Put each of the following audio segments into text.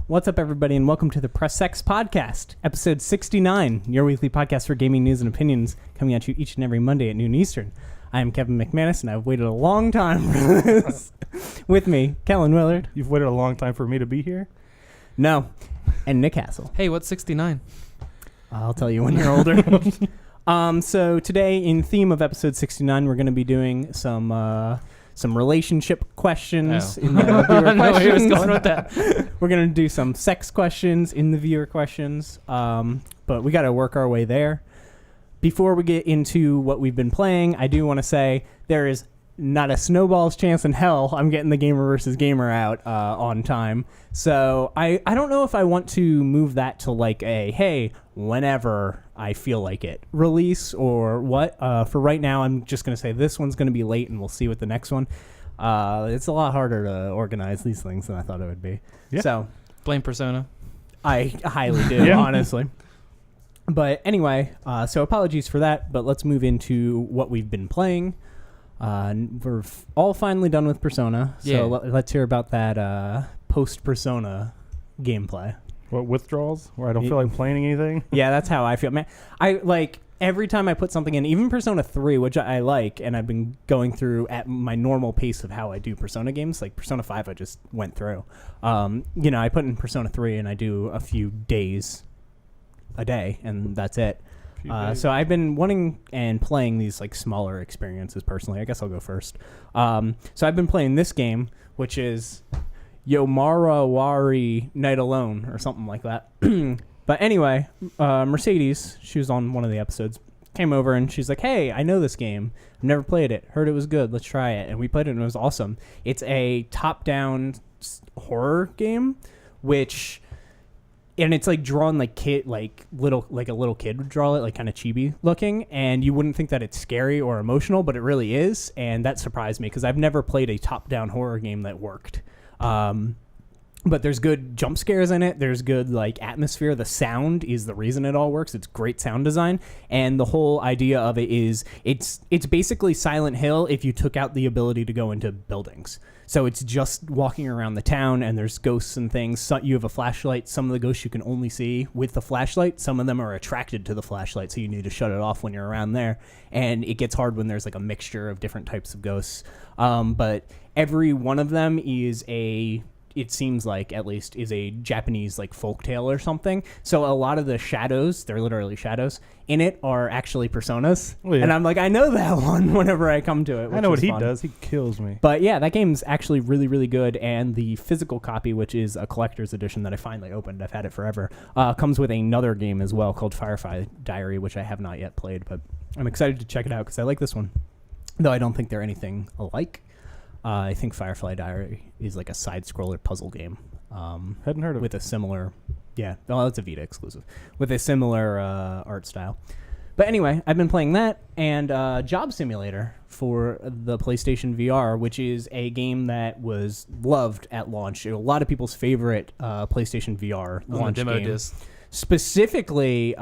What's up, everybody, and welcome to the Press X Podcast, episode 69, your weekly podcast for gaming news and opinions, coming at you each and every Monday at noon Eastern. I am Kevin McManus, and I've waited a long time for this. With me, Kellen Williard. You've waited a long time for me to be here? No. And Nick Hassell. Hey, what's 69? I'll tell you when you're older. So today, in theme of episode 69, we're going to be doing some relationship questions in the viewer questions. I know where he was going with that. We're going to do some sex questions in the viewer questions, but we got to work our way there. Before we get into what we've been playing, I do want to say there is not a snowball's chance in hell I'm getting the Gamer versus Gamer out on time. So I don't know if I want to move that to like a, hey, whenever I feel like it release or what. For right now, I'm just going to say this one's going to be late and we'll see with the next one. It's a lot harder to organize these things than I thought it would be. Yeah. So blame Persona. I highly do, honestly. But anyway, so apologies for that, but let's move into what we've been playing. We're all finally done with Persona, so let's hear about that post-Persona gameplay. What, withdrawals? Where I don't feel like playing anything? Yeah, that's how I feel. Man, I like every time I put something in, even Persona 3, which I like, and I've been going through at my normal pace of how I do Persona games. Like Persona 5, I just went through. I put in Persona 3 and I do a few days a day, and that's it. So I've been wanting and playing these like smaller experiences personally. I guess I'll go first. So I've been playing this game, which is Yomarawari Night Alone or something like that. But anyway, Mercedes, she was on one of the episodes, came over and she's like, hey, I know this game. I've never played it. Heard it was good. Let's try it. And we played it and it was awesome. It's a top-down horror game, and it's like drawn like a little kid would draw it, like kind of chibi looking, and you wouldn't think that it's scary or emotional, but it really is, and that surprised me because I've never played a top-down horror game that worked. But there's good jump scares in it. There's good like atmosphere. The sound is the reason it all works. It's great sound design, and the whole idea of it is it's basically Silent Hill if you took out the ability to go into buildings. So it's just walking around the town, and there's ghosts and things. So you have a flashlight. Some of the ghosts you can only see with the flashlight. Some of them are attracted to the flashlight, so you need to shut it off when you're around there. And it gets hard when there's like a mixture of different types of ghosts. But every one of them is it seems like at least is a Japanese like folktale or something. So a lot of the shadows, they're literally shadows in it, are actually personas. Oh, yeah. And I'm like, I know that one whenever I come to it. I know what he does. He kills me. But yeah, that game's actually really, really good. And the physical copy, which is a collector's edition that I finally opened, I've had it forever, comes with another game as well called Firefly Diary, which I have not yet played, but I'm excited to check it out because I like this one. Though I don't think they're anything alike. I think Firefly Diary is like a side-scroller puzzle game. Hadn't heard of it. With a similar... Yeah, well, it's a Vita exclusive. With a similar art style. But anyway, I've been playing that, and Job Simulator for the PlayStation VR, which is a game that was loved at launch. A lot of people's favorite PlayStation VR launch demo game. disc. Specifically,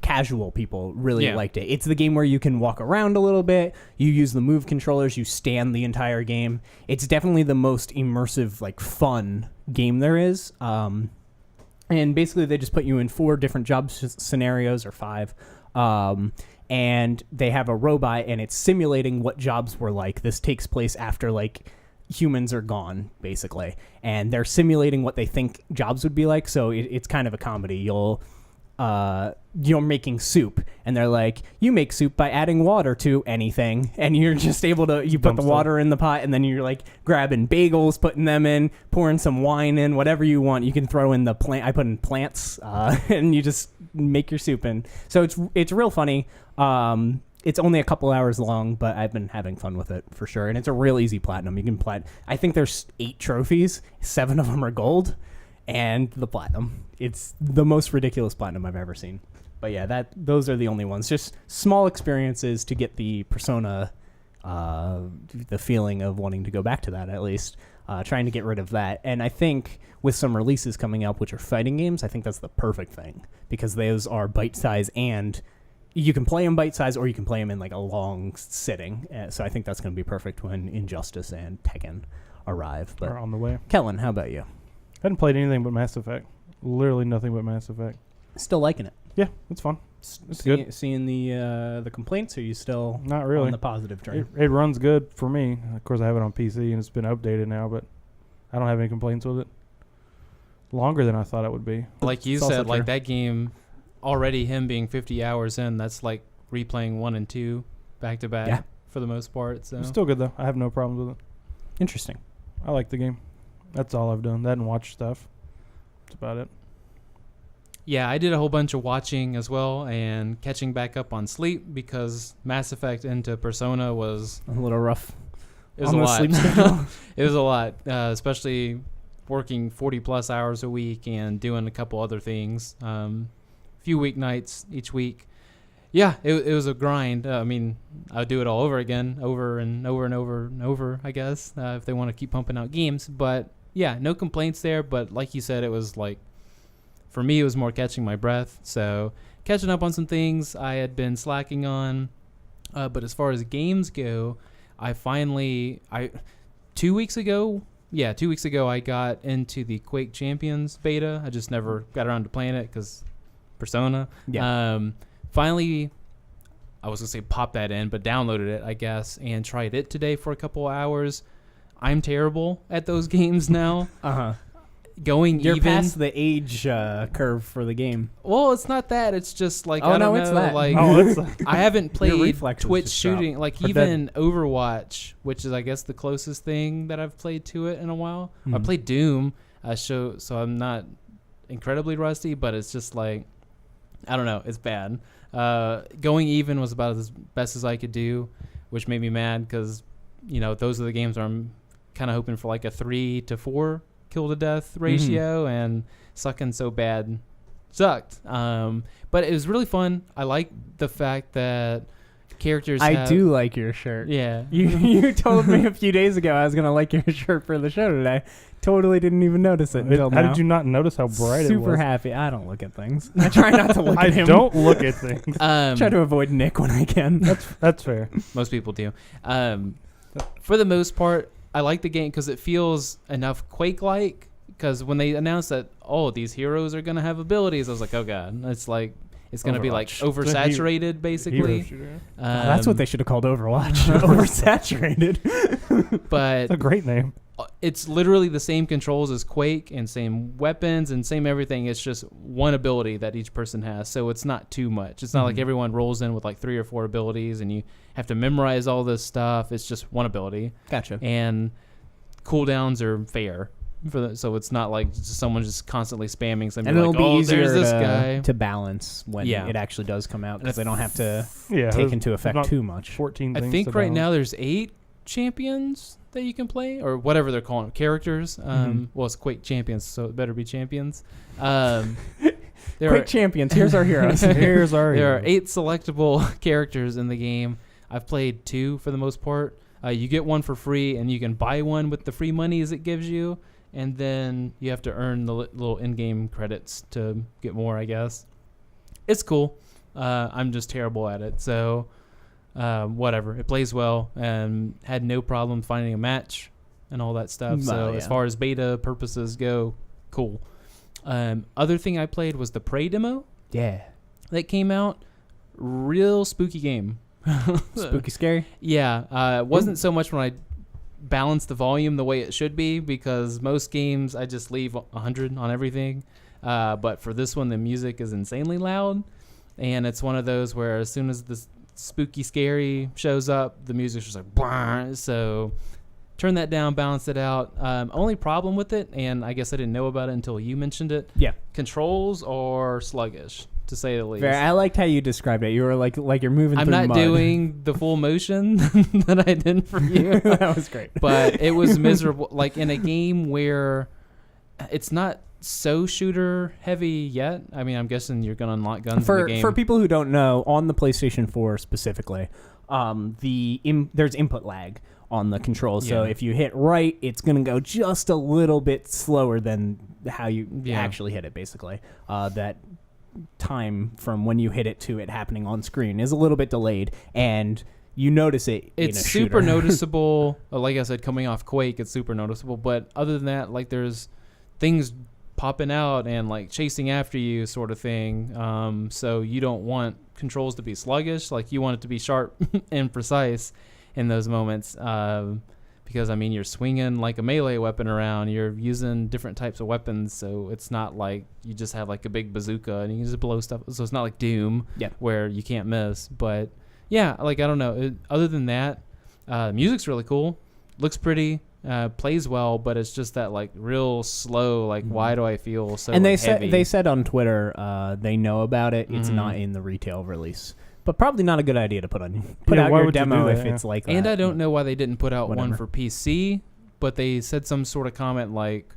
casual people really liked it. It's the game where you can walk around a little bit. You use the Move controllers. You stand the entire game. It's definitely the most immersive, like, fun game there is. And basically, they just put you in 4 different job scenarios, or 5. And they have a robot, and it's simulating what jobs were like. This takes place after, like, humans are gone, basically, and they're simulating what they think jobs would be like. So it's kind of a comedy. You're making soup, and they're like, you make soup by adding water to anything, and you're just able to put the water in the pot, and then you're like grabbing bagels, putting them in, pouring some wine in, whatever you want. You can throw in the plant. I put in plants, and you just make your soup in. So it's real funny. It's only a couple hours long, but I've been having fun with it for sure. And it's a real easy platinum. You can I think there's 8 trophies. 7 of them are gold, and the platinum. It's the most ridiculous platinum I've ever seen. But yeah, those are the only ones. Just small experiences to get the Persona, the feeling of wanting to go back to that at least. Trying to get rid of that. And I think with some releases coming up, which are fighting games, I think that's the perfect thing because those are bite-size and you can play them bite-sized or you can play them in like a long sitting. So I think that's going to be perfect when Injustice and Tekken arrive. But are on the way. Kellen, how about you? Hadn't played anything but Mass Effect. Literally nothing but Mass Effect. Still liking it. Yeah, it's fun. It's good. Seeing the complaints, or are you still not really on the positive train? It runs good for me. Of course, I have it on PC and it's been updated now, but I don't have any complaints with it. Longer than I thought it would be. Like you said, like that game, already him being 50 hours in, that's like replaying 1 and 2 back to back for the most part. So it's still good though. I have no problems with it. Interesting. I like the game. That's all I've done. That and watch stuff. That's about it. Yeah, I did a whole bunch of watching as well and catching back up on sleep because Mass Effect into Persona was a little rough. It was a lot. Sleep schedule. It was a lot, especially working 40 plus hours a week and doing a couple other things. Few weeknights each week. Yeah, it was a grind. I mean, I would do it all over again, over and over and over and over, I guess, if they want to keep pumping out games. But yeah, no complaints there. But like you said, it was like, for me, it was more catching my breath. So catching up on some things I had been slacking on. But as far as games go, I finally, 2 weeks ago, I got into the Quake Champions beta. I just never got around to playing it because Persona. Yeah. Finally, I was going to say pop that in, but downloaded it, I guess, and tried it today for a couple of hours. I'm terrible at those games now. Uh-huh. You're even past the age curve for the game. Well, it's not that. It's just like, I don't know. It's that. Like, I haven't played Twitch shooting. Like even Overwatch, which is, I guess, the closest thing that I've played to it in a while. Mm-hmm. I played Doom, so I'm not incredibly rusty, but it's just like, I don't know. It's bad. Going even was about as best as I could do, which made me mad because, those are the games where I'm kind of hoping for like a 3 to 4 kill to death ratio, and sucking so bad sucked. But it was really fun. I like the fact that characters do like your shirt. Yeah. You told me a few days ago I was going to like your shirt for the show today. Totally didn't even notice it until now. How did you not notice how bright it was? Super happy. I don't look at things. I try not to look at him. I don't look at things. Try to avoid Nick when I can. That's fair. Most people do. For the most part, I like the game because it feels enough Quake-like. Because when they announced that, these heroes are going to have abilities, I was like, oh, God. It's like, it's going to be like oversaturated, basically. That's what they should have called Overwatch. Oversaturated. But it's a great name. It's literally the same controls as Quake and same weapons and same everything. It's just one ability that each person has. So it's not too much. It's not like everyone rolls in with like 3 or 4 abilities and you have to memorize all this stuff. It's just one ability. Gotcha. And cooldowns are fair. So it's not like someone just constantly spamming something. And it'll be easier there's this guy to balance when it actually does come out because they don't have to take into effect too much. 14 things I think right now there's 8 champions that you can play, or whatever they're calling them, characters. Well, it's Quake Champions, so it better be champions. Quake Champions, here's our heroes. There are 8 selectable characters in the game. I've played 2 for the most part. You get one for free, and you can buy one with the free monies it gives you, and then you have to earn the little in-game credits to get more, I guess. It's cool. I'm just terrible at it, so whatever. It plays well, and had no problem finding a match and all that stuff. So as far as beta purposes go, cool. Other thing I played was the Prey demo. Yeah. That came out. Real spooky game. Spooky scary? Yeah. It wasn't so much when I balanced the volume the way it should be, because most games I just leave 100 on everything. But for this one, the music is insanely loud. And it's one of those where as soon as the spooky scary shows up, the music's just like, blah. So turn that down, balance it out. Only problem with it, and I guess I didn't know about it until you mentioned it. Yeah. Controls are sluggish, to say the least. I liked how you described it. You were like you're moving through mud. I'm not doing the full motion that I did for you. That was great. But it was miserable. Like in a game where it's not so shooter heavy yet. I mean, I'm guessing you're going to unlock guns in the game. For people who don't know, on the PlayStation 4 specifically, there's input lag on the controls. So if you hit right, it's going to go just a little bit slower than how you actually hit it, basically. That time from when you hit it to it happening on screen is a little bit delayed, and you notice it. It's super noticeable. Like I said, coming off Quake, it's super noticeable. But other than that, like there's things popping out and like chasing after you sort of thing. So you don't want controls to be sluggish. Like you want it to be sharp and precise in those moments. Because I mean, you're swinging like a melee weapon around. You're using different types of weapons, so it's not like you just have like a big bazooka and you just blow stuff. So it's not like Doom, where you can't miss. But yeah, like I don't know. Other than that, music's really cool. Looks pretty. Plays well, but it's just that like real slow. Like, why do I feel so? And they said on Twitter, they know about it. It's not in the retail release. But probably not a good idea to put out your demo if it's like that. And I don't know why they didn't put out one for PC, but they said some sort of comment like,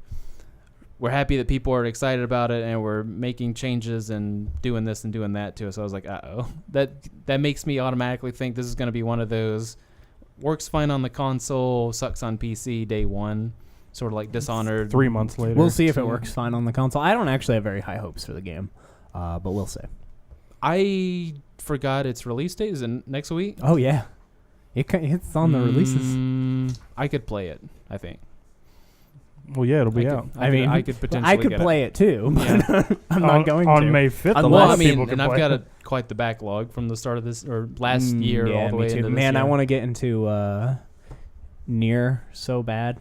we're happy that people are excited about it and we're making changes and doing this and doing that to it. So I was like, uh-oh. That makes me automatically think this is going to be one of those works fine on the console, sucks on PC day one, sort of like Dishonored. 3 months later. We'll see if it works fine on the console. I don't actually have very high hopes for the game, but we'll see. I forgot its release date. Is it next week? Oh, yeah. It's on the releases. I could play it, I think. Well, yeah, it'll be out. I could potentially I could play it too, but I'm not going to. On May 5th, well, I mean, and I've got quite the backlog from the start of this, or last year all the way into this Man, year. I want to get into Nier so bad.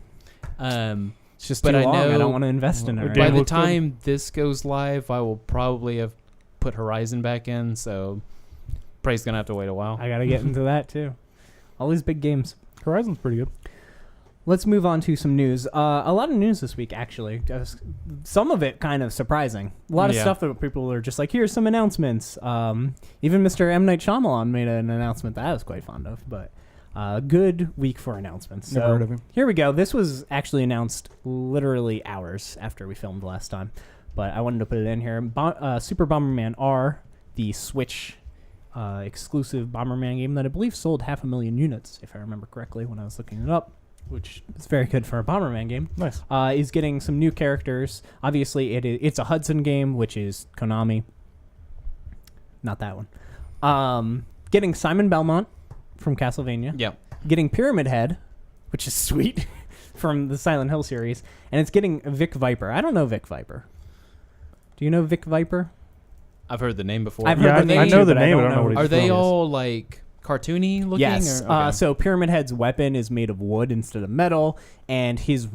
It's just too long. I don't want to invest in it. By the time this goes live, I will probably have put Horizon back in, so Prey's going to have to wait a while. I got to get into that too. All these big games. Horizon's pretty good. Let's move on to some news. A lot of news this week, actually. Some of it kind of surprising. A lot of stuff that people are just like, here's some announcements. Even Mr. M. Night Shyamalan made an announcement that I was quite fond of. But good week for announcements. Never heard of him. Here we go. This was actually announced literally hours after we filmed last time. But I wanted to put it in here. Super Bomberman R, the Switch exclusive Bomberman game that I believe sold 500,000 units, if I remember correctly when I was looking it up, which is very good for a Bomberman game. Nice. Is getting some new characters. Obviously, it's a Hudson game, which is Konami. Not that one. Getting Simon Belmont from Castlevania. Yeah. Getting Pyramid Head, which is sweet, from the Silent Hill series. And it's getting Vic Viper. I don't know Vic Viper. Do you know Vic Viper? I've heard the name before. I've heard the name. I know the name, but I don't know what he's Are they from. all like cartoony looking? Yes. Or? Okay. So Pyramid Head's weapon is made of wood instead of metal, and his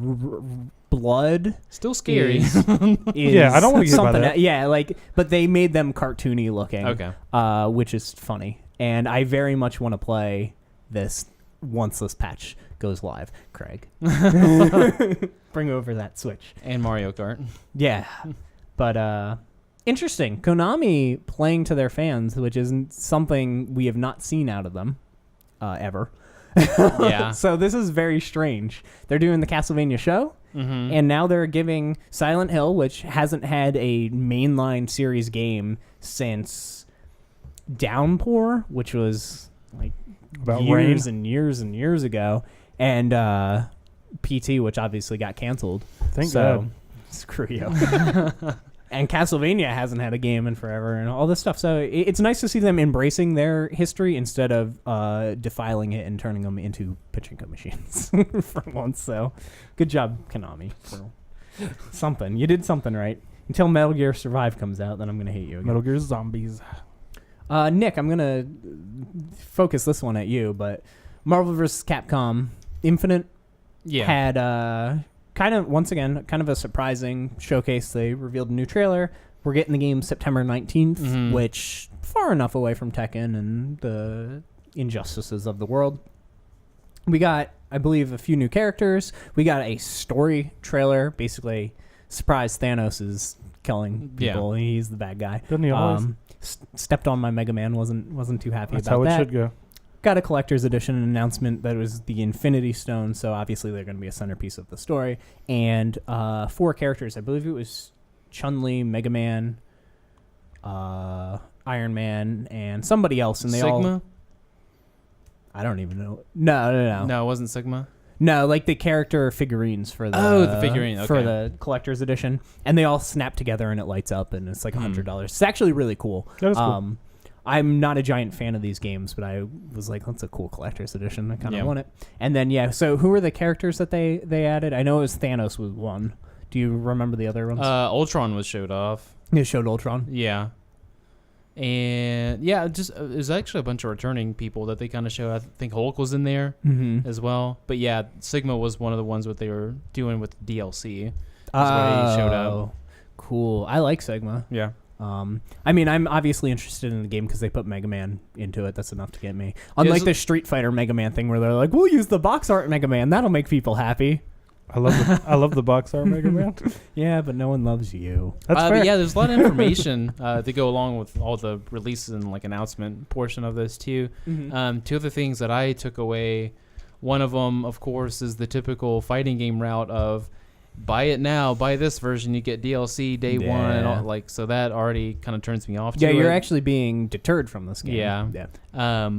blood still scary. Is yeah, I don't want to get something. that. Yeah, but they made them cartoony looking. Okay. Which is funny, and I very much want to play this once this patch goes live. Craig, bring over that Switch and Mario Kart. Yeah, but interesting. Konami playing to their fans, which isn't something we have not seen out of them ever. Yeah. So this is very strange. They're doing the Castlevania show, and now they're giving Silent Hill, which hasn't had a mainline series game since Downpour, which was like About years rain. and years and years ago, and PT, which obviously got canceled. Thank God. Screw you. And Castlevania hasn't had a game in forever and all this stuff. So it's nice to see them embracing their history instead of defiling it and turning them into pachinko machines for once. So good job, Konami, for something. You did something right. Until Metal Gear Survive comes out, then I'm going to hate you again. Metal Gear Zombies. Nick, I'm going to focus this one at you, but Marvel vs. Capcom Infinite had... kind of a surprising showcase. They revealed a new trailer. We're getting the game September 19th, which far enough away from Tekken and the injustices of the world. We got, I believe, a few new characters. We got a story trailer. Basically, surprise, Thanos is killing people. Yeah. He's the bad guy. Doesn't he always? Stepped on my Mega Man. Wasn't too happy That's about that. That's how it should go. Got a collector's edition announcement that was the Infinity Stone, so obviously they're going to be a centerpiece of the story. And 4 characters. I believe it was Chun-Li, Mega Man, Iron Man, and somebody else. And they Sigma? I don't even know. No. No, it wasn't Sigma. No, like the character figurines for the the figurine for the collector's edition, and they all snap together and it lights up and it's like $100. It's actually really cool. That is cool. I'm not a giant fan of these games, but I was like, that's a cool collector's edition. I kind of want it. And then, so who were the characters that they added? I know it was Thanos was one. Do you remember the other ones? Ultron was showed off. It showed Ultron. Yeah. And yeah, just there's actually a bunch of returning people that they kind of show. I think Hulk was in there as well. But yeah, Sigma was one of the ones what they were doing with DLC. That's why he showed up. Cool. I like Sigma. Yeah. I mean, I'm obviously interested in the game because they put Mega Man into it. That's enough to get me. Unlike the Street Fighter Mega Man thing where they're like, we'll use the box art Mega Man. That'll make people happy. I love the box art Mega Man. Yeah, but no one loves you. That's fair. But yeah, there's a lot of information to go along with all the releases and like announcement portion of this too. Two other things that I took away. One of them, of course, is the typical fighting game route of buy it now, buy this version, you get DLC day one, and all, like so that already kind of turns me off. Yeah, you're actually being deterred from this game. Yeah.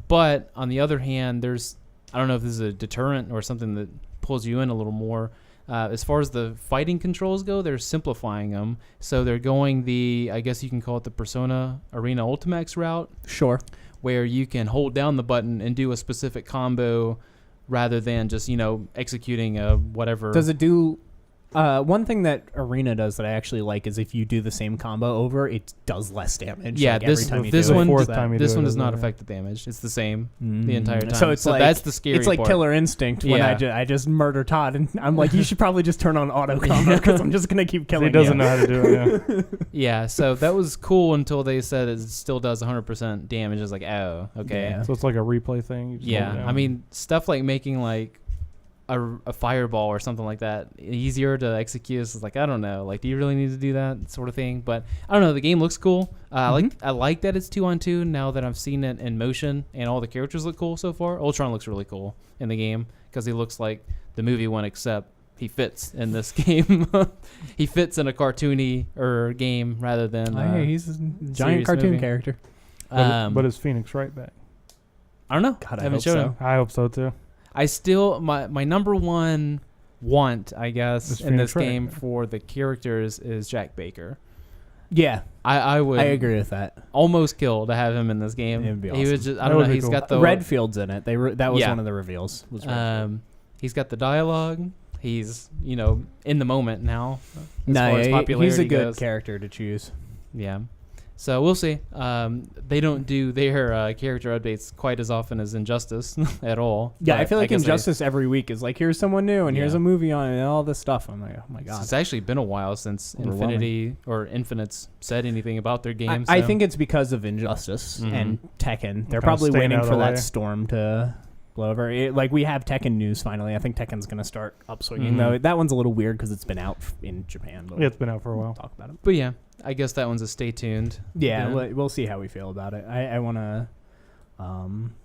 But on the other hand, I don't know if this is a deterrent or something that pulls you in a little more. As far as the fighting controls go, they're simplifying them. So they're going I guess you can call it the Persona Arena Ultimax route. Sure. Where you can hold down the button and do a specific combo rather than just, executing a whatever. Does it do... one thing that Arena does that I actually like is if you do the same combo over, it does less damage. Yeah, like this one does not affect the damage. It's the same the entire time. So it's like that's the scary It's like part. Killer Instinct when I just murder Todd and I'm like, you should probably just turn on auto combo because I'm just gonna keep killing. He doesn't know how to do it. Yeah. Yeah. So that was cool until they said it still does 100% damage. It's like, oh, okay. Yeah. So it's like a replay thing. Yeah. I mean, stuff like making like a fireball or something like that easier to execute is like, I don't know, like, do you really need to do that sort of thing? But I don't know, the game looks cool. I like that it's 2-on-2 now that I've seen it in motion and all the characters look cool so far. Ultron looks really cool in the game because he looks like the movie one, except he fits in this game. He fits in a cartoony game rather than he's a giant cartoon character. But is Phoenix Wright back? I don't know. God, I hope so. I hope so too. I still my number one want, I guess, in this game for the characters is Jack Baker. Yeah, I agree with that. Almost kill to have him in this game. It'd be awesome. He was just, I don't know. He's got the Redfield's in it. That was one of the reveals. He's got the dialogue. He's in the moment now. As far as popularity he's a good goes. character to choose. Yeah. So we'll see. They don't do their character updates quite as often as Injustice at all. Yeah, I feel like Injustice every week is like, here's someone new and here's a movie on it and all this stuff. I'm like, oh my god. It's actually been a while since Infinite's said anything about their games. I think it's because of Injustice and Tekken. They're probably waiting for that storm to blow over. We have Tekken news finally. I think Tekken's going to start upswinging, though. That one's a little weird because it's been out in Japan. Yeah, it's been out for a while. We'll talk about it. But yeah, I guess that one's a stay tuned. Yeah, we'll see how we feel about it. I want to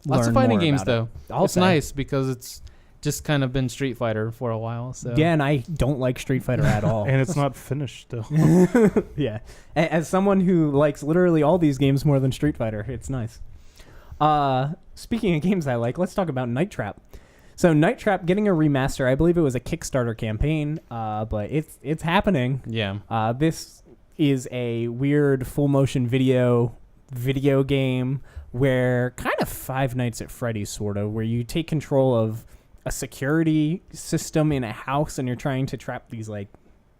lots of fighting games, though. It's say. nice because it's just kind of been Street Fighter for a while. So yeah, and I don't like Street Fighter at all. And it's not finished still. Yeah. As someone who likes literally all these games more than Street Fighter, it's nice. Speaking of games I like, let's talk about Night Trap. So Night Trap getting a remaster. I believe it was a Kickstarter campaign, but it's happening. Yeah. This is a weird full motion video game where kind of Five Nights at Freddy's sort of, where you take control of a security system in a house and you're trying to trap these like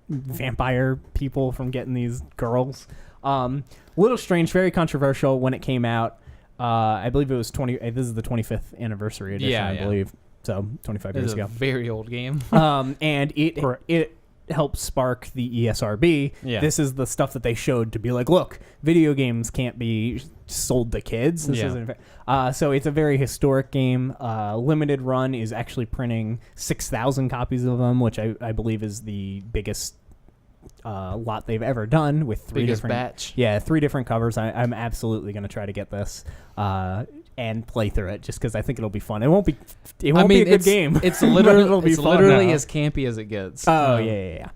vampire people from getting these girls. A little strange, very controversial when it came out. I believe it was this is the 25th anniversary edition, I believe. So 25 years ago. It's a very old game. And it helped spark the ESRB. Yeah. This is the stuff that they showed to be like, look, video games can't be sold to kids. This isn't so it's a very historic game. Limited Run is actually printing 6,000 copies of them, which I believe is the biggest lot they've ever done with three different covers. I'm absolutely going to try to get this and play through it just because I think it'll be fun. It won't be a good game. It's literally as campy as it gets. Oh yeah.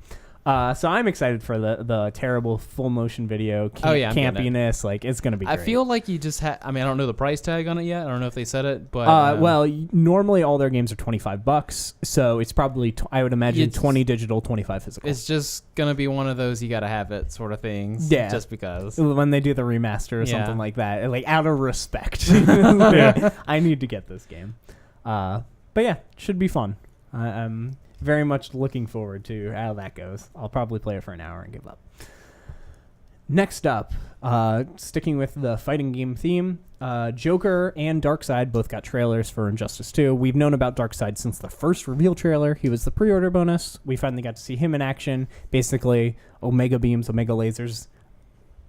So I'm excited for the terrible full motion video campiness. Like it's gonna be great. I feel like you just I don't know the price tag on it yet. I don't know if they said it, but well, normally all their games are $25, so it's probably I would imagine 20 digital, 25 physical. It's just gonna be one of those you gotta have it sort of things. Yeah, just because when they do the remaster or something like that, like out of respect, I need to get this game. But yeah, should be fun. very much looking forward to how that goes. I'll probably play it for an hour and give up. Next up, sticking with the fighting game theme, Joker and Darksied both got trailers for Injustice 2. We've known about Darksied since the first reveal trailer. He was the pre-order bonus. We finally got to see him in action. Basically, Omega beams, Omega lasers,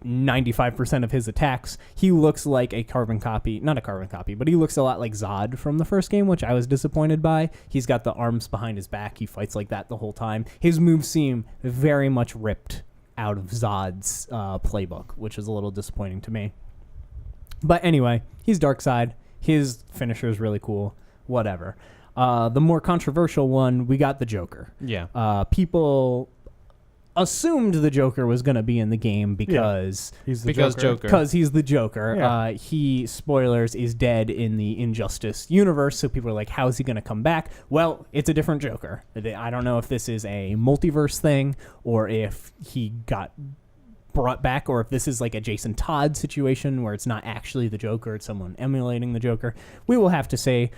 95% of his attacks. He looks like a carbon copy, not a carbon copy, but he looks a lot like Zod from the first game, which I was disappointed by. He's got the arms behind his back. He fights like that the whole time. His moves seem very much ripped out of Zod's playbook, which is a little disappointing to me. But anyway, he's Darksied. His finisher is really cool. Whatever. The more controversial one, we got the Joker. Yeah. People assumed the Joker was going to be in the game because he's the Joker. Because he's the Joker. Yeah. He, spoilers, is dead in the Injustice universe, so people are like, how is he going to come back? Well, it's a different Joker. I don't know if this is a multiverse thing or if he got brought back or if this is like a Jason Todd situation where it's not actually the Joker, it's someone emulating the Joker. We will have to say.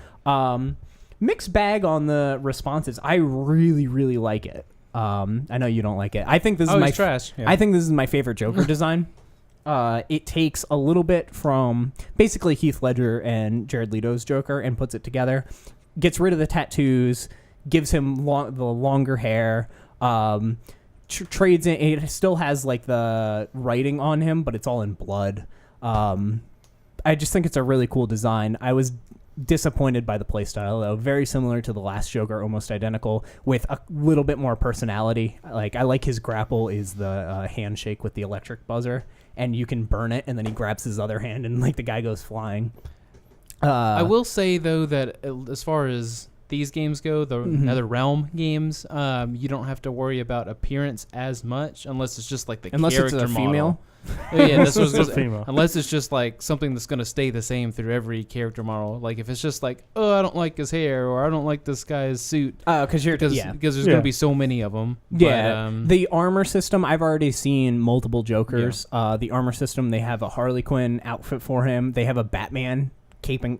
Mixed bag on the responses. I really, really like it. I know you don't like it. I think this is my trash. Yeah. I think this is my favorite Joker design. It takes a little bit from basically Heath Ledger and Jared Leto's Joker and puts it together. Gets rid of the tattoos, gives him the longer hair. Trades in. It still has like the writing on him, but it's all in blood. I just think it's a really cool design. I was disappointed by the playstyle, though. Very similar to the last Joker, almost identical, with a little bit more personality. Like I like his grapple is the handshake with the electric buzzer, and you can burn it, and then he grabs his other hand, and like the guy goes flying. I will say though that as far as these games go, the NetherRealm games, you don't have to worry about appearance as much unless it's just like the unless character it's a model. Female. Yeah, that's what It's a female. unless it's just like something that's going to stay the same through every character model. Like if it's just like, oh, I don't like his hair or I don't like this guy's suit. Because Because there's going to be so many of them. Yeah, But, the armor system, I've already seen multiple Jokers. Yeah. The armor system, they have a Harley Quinn outfit for him. They have a Batman caping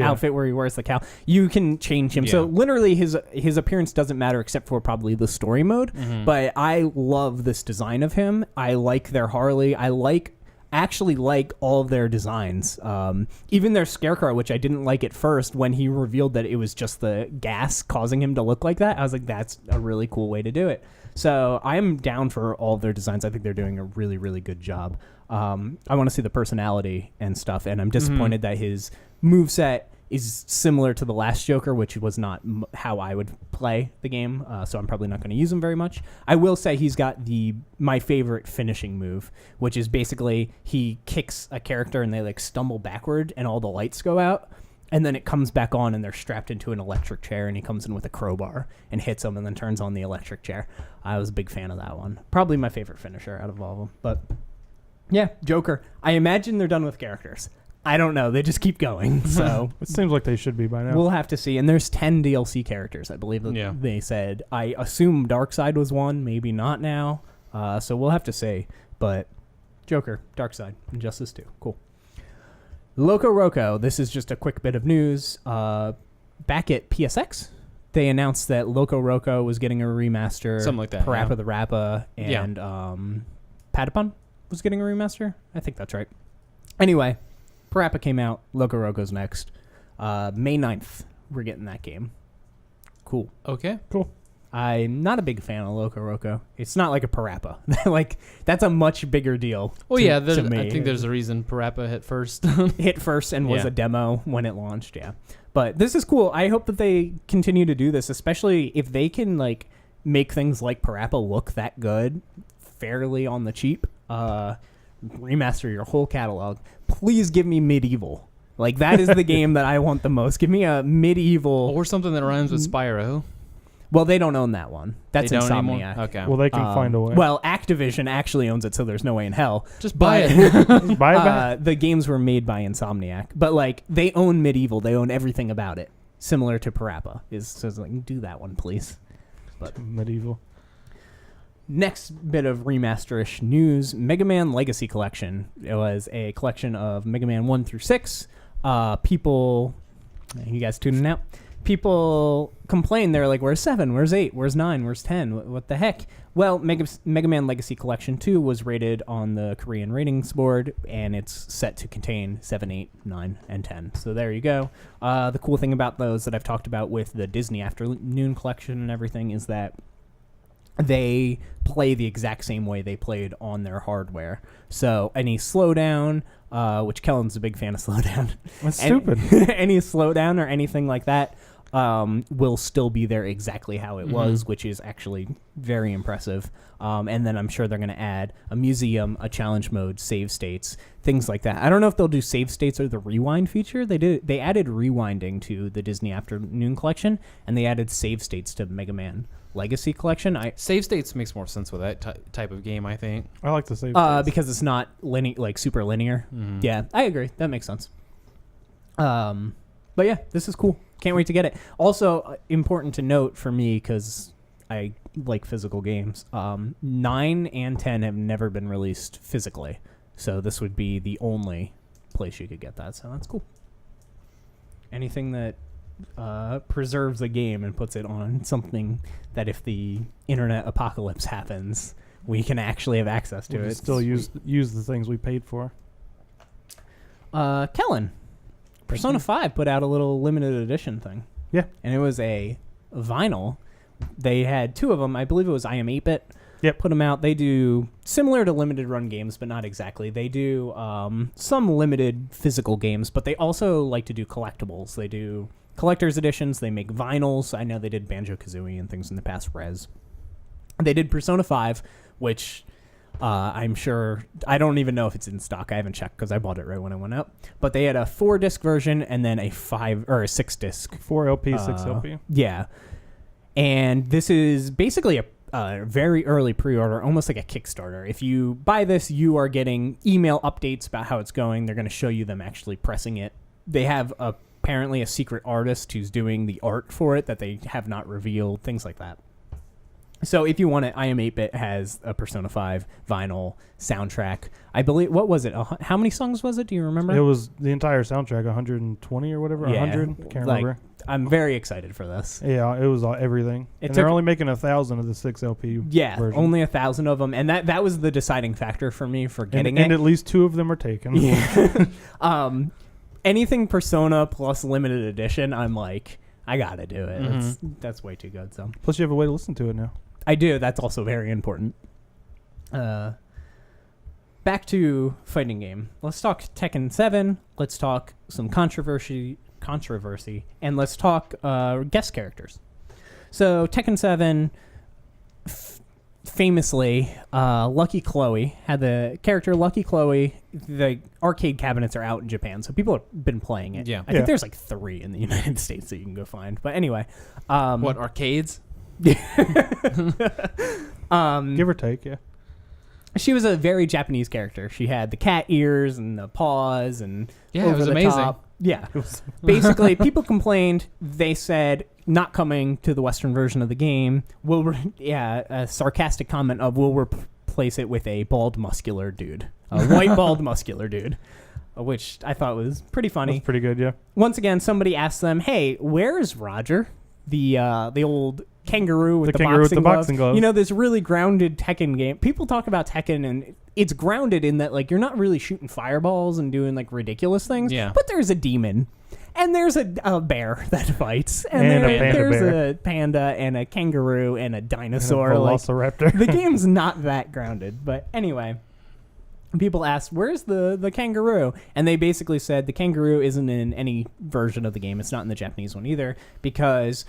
outfit where he wears the cowl. You can change him. So literally his appearance doesn't matter except for probably the story mode. But I love this design of him. I like their Harley. I actually like all of their designs. Even their Scarecrow, which I didn't like at first, when he revealed that it was just the gas causing him to look like that, I was like, that's a really cool way to do it. So I'm down for all of their designs. I think they're doing a really, really good job. I want to see the personality and stuff, and I'm disappointed that his moveset is similar to the last Joker, which was not how I would play the game, so I'm probably not going to use him very much. I will say he's got my favorite finishing move, which is basically he kicks a character and they like stumble backward and all the lights go out, and then it comes back on and they're strapped into an electric chair, and he comes in with a crowbar and hits them and then turns on the electric chair. I was a big fan of that one. Probably my favorite finisher out of all of them. But yeah, Joker. I imagine they're done with characters. I don't know. They just keep going. So it seems like they should be by now. We'll have to see. And there's 10 DLC characters, I believe that they said. I assume Darksied was one, maybe not now. So we'll have to see. But Joker, Darksied, Injustice 2. Cool. Loco Roco. This is just a quick bit of news. Back at PSX, they announced that Loco Roco was getting a remaster. Something like that. Parappa the Rappa and Patapon was getting a remaster. I think that's right. Anyway, Parappa came out. Loco Roco's next. May 9th, we're getting that game. Cool. Okay. Cool. I'm not a big fan of Loco Roco. It's not like a Parappa. Like, that's a much bigger deal. Well, to me. I think there's a reason Parappa hit first. Hit first and was a demo when it launched, But this is cool. I hope that they continue to do this, especially if they can, like, make things like Parappa look that good fairly on the cheap. Remaster your whole catalog. Please give me Medieval. Like, that is the game that I want the most. Give me a Medieval. Or something that rhymes with Spyro. Well, they don't own that one. That's they don't Insomniac. Anymore? Okay. Well, they can find a way. Well, Activision actually owns it, so there's no way in hell. Just buy it. Buy it back. The games were made by Insomniac. But, like, they own Medieval. They own everything about it. Similar to Parappa. So it's like, do that one, please. But Medieval. Next bit of remaster-ish news, Mega Man Legacy Collection. It was a collection of Mega Man 1 through 6. People, you guys tuning out? people complain. They're like, where's 7? Where's 8? Where's 9? Where's 10? What the heck? Well, Mega Man Legacy Collection 2 was rated on the Korean ratings board, and it's set to contain 7, 8, 9, and 10. So there you go. The cool thing about those that I've talked about with the Disney Afternoon Collection and everything is that they play the exact same way they played on their hardware. So any slowdown, which Kellen's a big fan of slowdown. That's stupid. Any slowdown or anything like that will still be there exactly how it was, which is actually very impressive. And then I'm sure they're going to add a museum, a challenge mode, save states, things like that. I don't know if they'll do save states or the rewind feature. They added rewinding to the Disney Afternoon Collection, and they added save states to Mega Man Legacy Collection. Save states makes more sense with that type of game, I think. I like the save states. Because it's not super linear. Yeah, I agree. That makes sense. But yeah, this is cool. Can't wait to get it. Also, important to note for me, because I like physical games, 9 and 10 have never been released physically. So this would be the only place you could get that. So that's cool. Anything that preserves a game and puts it on something that if the internet apocalypse happens, we can actually have access to it. Still use the things we paid for. Kellen, Persona 5 put out a little limited edition thing. Yeah. And it was a vinyl. They had 2 of them. I believe it was I Am 8-Bit. Yep. Put them out. They do similar to limited run games, but not exactly. They do some limited physical games, but they also like to do collectibles. They do collector's editions. They make vinyls. I know they did Banjo-Kazooie and things in the past, Rez. They did Persona 5, which I'm sure... I don't even know if it's in stock. I haven't checked because I bought it right when it went out. But they had a 4-disc version and then a 6-disc. 4 LP, 6 LP. Yeah. And this is basically a very early pre-order, almost like a Kickstarter. If you buy this, you are getting email updates about how it's going. They're going to show you them actually pressing it. They have apparently a secret artist who's doing the art for it that they have not revealed, things like that. So if you want it, I Am 8-Bit has a Persona 5 vinyl soundtrack. I believe, what was it? How many songs was it? Do you remember? It was the entire soundtrack, 120 or whatever, 100? Can't remember. I'm very excited for this. Yeah, it was everything. And they're only making 1,000 of the 6 LP version. Only 1,000 of them. And that was the deciding factor for me for getting it. And at least 2 of them are taken. Yeah. Anything Persona plus limited edition, I'm like, I got to do it. That's way too good. So plus you have a way to listen to it now. I do. That's also very important. Back to fighting game. Let's talk Tekken 7. Let's talk some controversy, and let's talk guest characters. So Tekken 7, famously, Lucky Chloe had the character Lucky Chloe. The arcade cabinets are out in Japan, so people have been playing it. Yeah, I think there's like 3 in the United States that you can go find. But anyway, what arcades? Give or take, yeah. She was a very Japanese character. She had the cat ears and the paws and it was amazing. Top. Yeah. Basically, people complained. They said, not coming to the Western version of the game. A sarcastic comment of, we'll replace it with a bald, muscular dude. A white, bald, muscular dude. Which I thought was pretty funny. That's pretty good, yeah. Once again, somebody asked them, hey, where is Rodger? The old kangaroo with the boxing gloves. You know, this really grounded Tekken game. People talk about Tekken, and it's grounded in that, like, you're not really shooting fireballs and doing, like, ridiculous things. Yeah. But there's a demon, and there's a bear that fights, and there's a panda and a kangaroo and a dinosaur. And a velociraptor. The game's not that grounded. But anyway, people asked, where's the kangaroo? And they basically said the kangaroo isn't in any version of the game. It's not in the Japanese one either, because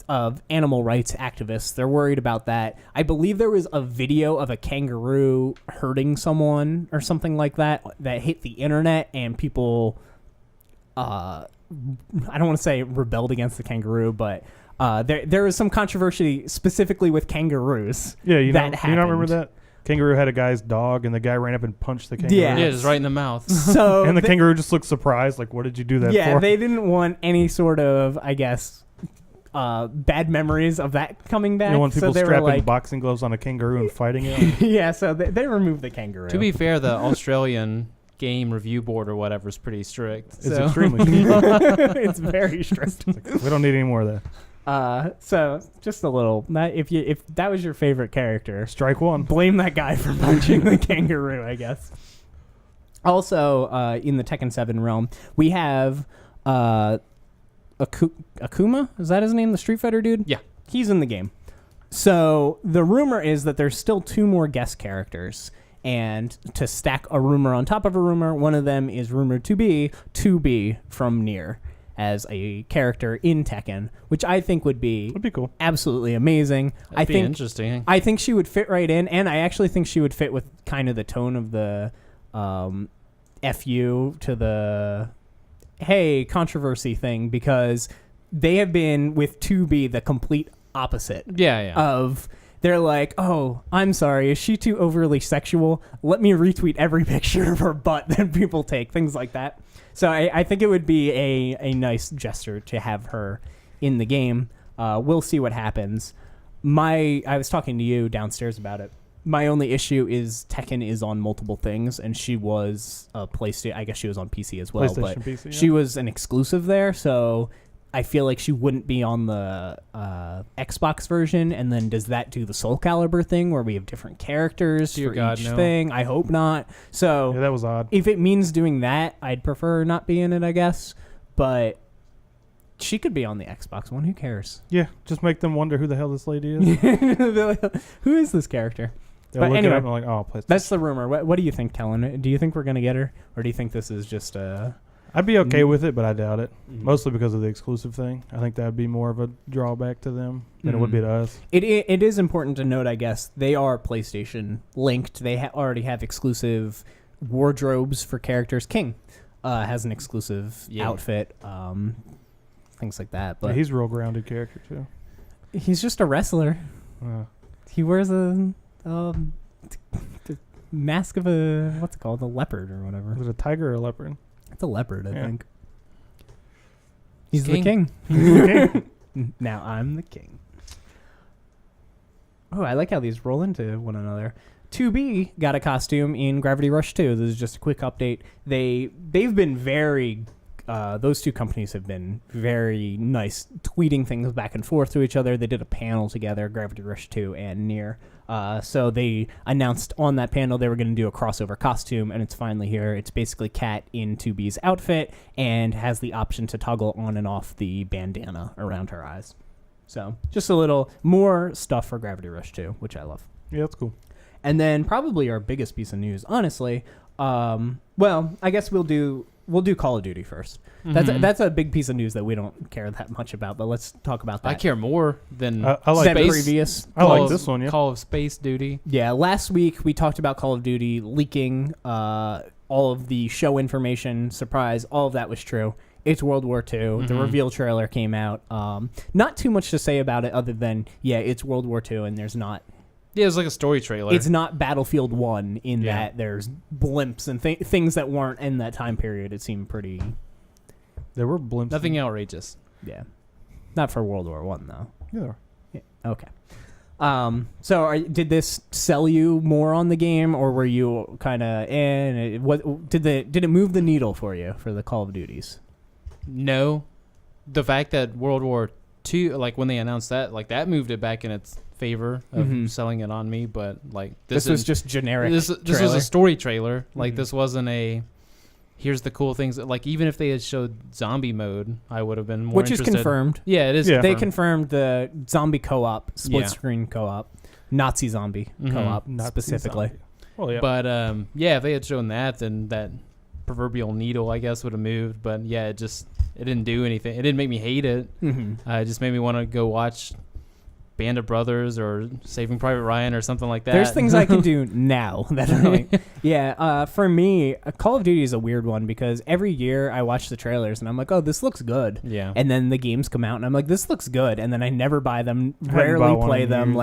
of animal rights activists. They're worried about that. I believe there was a video of a kangaroo hurting someone or something like that hit the internet, and people, I don't want to say rebelled against the kangaroo, but there was some controversy specifically with kangaroos. Yeah, you don't remember that? Kangaroo had a guy's dog, and the guy ran up and punched the kangaroo. Yeah, just right in the mouth. So and the kangaroo just looked surprised, like, what did you do that for? Yeah, they didn't want any sort of, I guess, bad memories of that coming back. You don't want people so strapping boxing gloves on a kangaroo and fighting it? Yeah, so they removed the kangaroo. To be fair, the Australian game review board or whatever is pretty strict. It's extremely strict. It's very strict. We don't need any more of that. So just a little. If that was your favorite character, Strike one. blame that guy for punching the kangaroo, I guess. Also, in the Tekken 7 realm, we have Akuma. Is that his name? The Street Fighter dude? Yeah. He's in the game. So the rumor is that there's still 2 more guest characters. And to stack a rumor on top of a rumor, one of them is rumored to be 2B from Nier as a character in Tekken, which I think would be cool. Absolutely amazing. That'd be interesting. I think she would fit right in, and I actually think she would fit with kind of the tone of the FU to the hey controversy thing, because they have been with 2B the complete opposite. Of they're like, oh, I'm sorry, is she too overly sexual? Let me retweet every picture of her butt that people take, things like that. So I think it would be a nice gesture to have her in the game. We'll see what happens. I was talking to you downstairs about it. My only issue is Tekken is on multiple things, and she was a PlayStation. I guess she was on PC as well, but PC, she was an exclusive there, so I feel like she wouldn't be on the Xbox version. And then does that do the Soul Calibur thing where we have different characters for each thing? I hope not. So yeah, that was odd. If it means doing that, I'd prefer not be in it, I guess. But she could be on the Xbox one. Who cares? Yeah, just make them wonder who the hell this lady is. Who is this character? But anyway, it up and like, oh, that's the rumor. What do you think, Kellen? Do you think we're going to get her? Or do you think this is just a... I'd be okay with it, but I doubt it. Mostly because of the exclusive thing. I think that would be more of a drawback to them than it would be to us. It is important to note, I guess, they are PlayStation linked. They already have exclusive wardrobes for characters. King has an exclusive outfit, things like that. But yeah, he's a real grounded character, too. He's just a wrestler. He wears a mask of a, what's it called? A leopard or whatever. Is it a tiger or a leopard? It's a leopard, I think. He's the king. He's the king. Now I'm the king. Oh, I like how these roll into one another. 2B got a costume in Gravity Rush 2. This is just a quick update. They've been very... those 2 companies have been very nice, tweeting things back and forth to each other. They did a panel together, Gravity Rush 2 and Nier. So they announced on that panel they were going to do a crossover costume, and it's finally here. It's basically Kat in 2B's outfit and has the option to toggle on and off the bandana around her eyes. So just a little more stuff for Gravity Rush 2, which I love. Yeah, that's cool. And then probably our biggest piece of news, honestly, well, I guess we'll do Call of Duty first. That's a big piece of news that we don't care that much about, but let's talk about that. I care more than I like that previous. I like this one, yeah. Call of Space Duty. Yeah, last week we talked about Call of Duty leaking all of the show information. Surprise, all of that was true. It's World War II. The reveal trailer came out. Not too much to say about it other than, yeah, it's World War II, and there's not... Yeah, it's like a story trailer. It's not Battlefield 1 in that there's blimps and things that weren't in that time period. It seemed pretty... There were blimps. Nothing outrageous. Yeah. Not for World War 1, though. Yeah. Okay. So did this sell you more on the game, or were you kind of in? What did it move the needle for you for the Call of Duties? No. The fact that World War II, like when they announced that, like that moved it back in its favor of selling it on me, but like this was just generic. This was a story trailer. Like this wasn't a here's the cool things. Like even if they had showed zombie mode, I would have been more interested. Which is confirmed. Yeah, it is. Yeah. They confirmed the zombie co-op, split screen co-op, Nazi zombie co-op specifically. Zombie. Well, yeah. But if they had shown that, then that proverbial needle, I guess, would have moved. But yeah, it didn't do anything. It didn't make me hate it. It just made me want to go watch Band of Brothers or Saving Private Ryan or something like that. There's things I can do now that are like, for me, Call of Duty is a weird one because every year I watch the trailers and I'm like, oh, this looks good. Yeah. And then the games come out and I'm like, this looks good. And then I never buy them, rarely play them.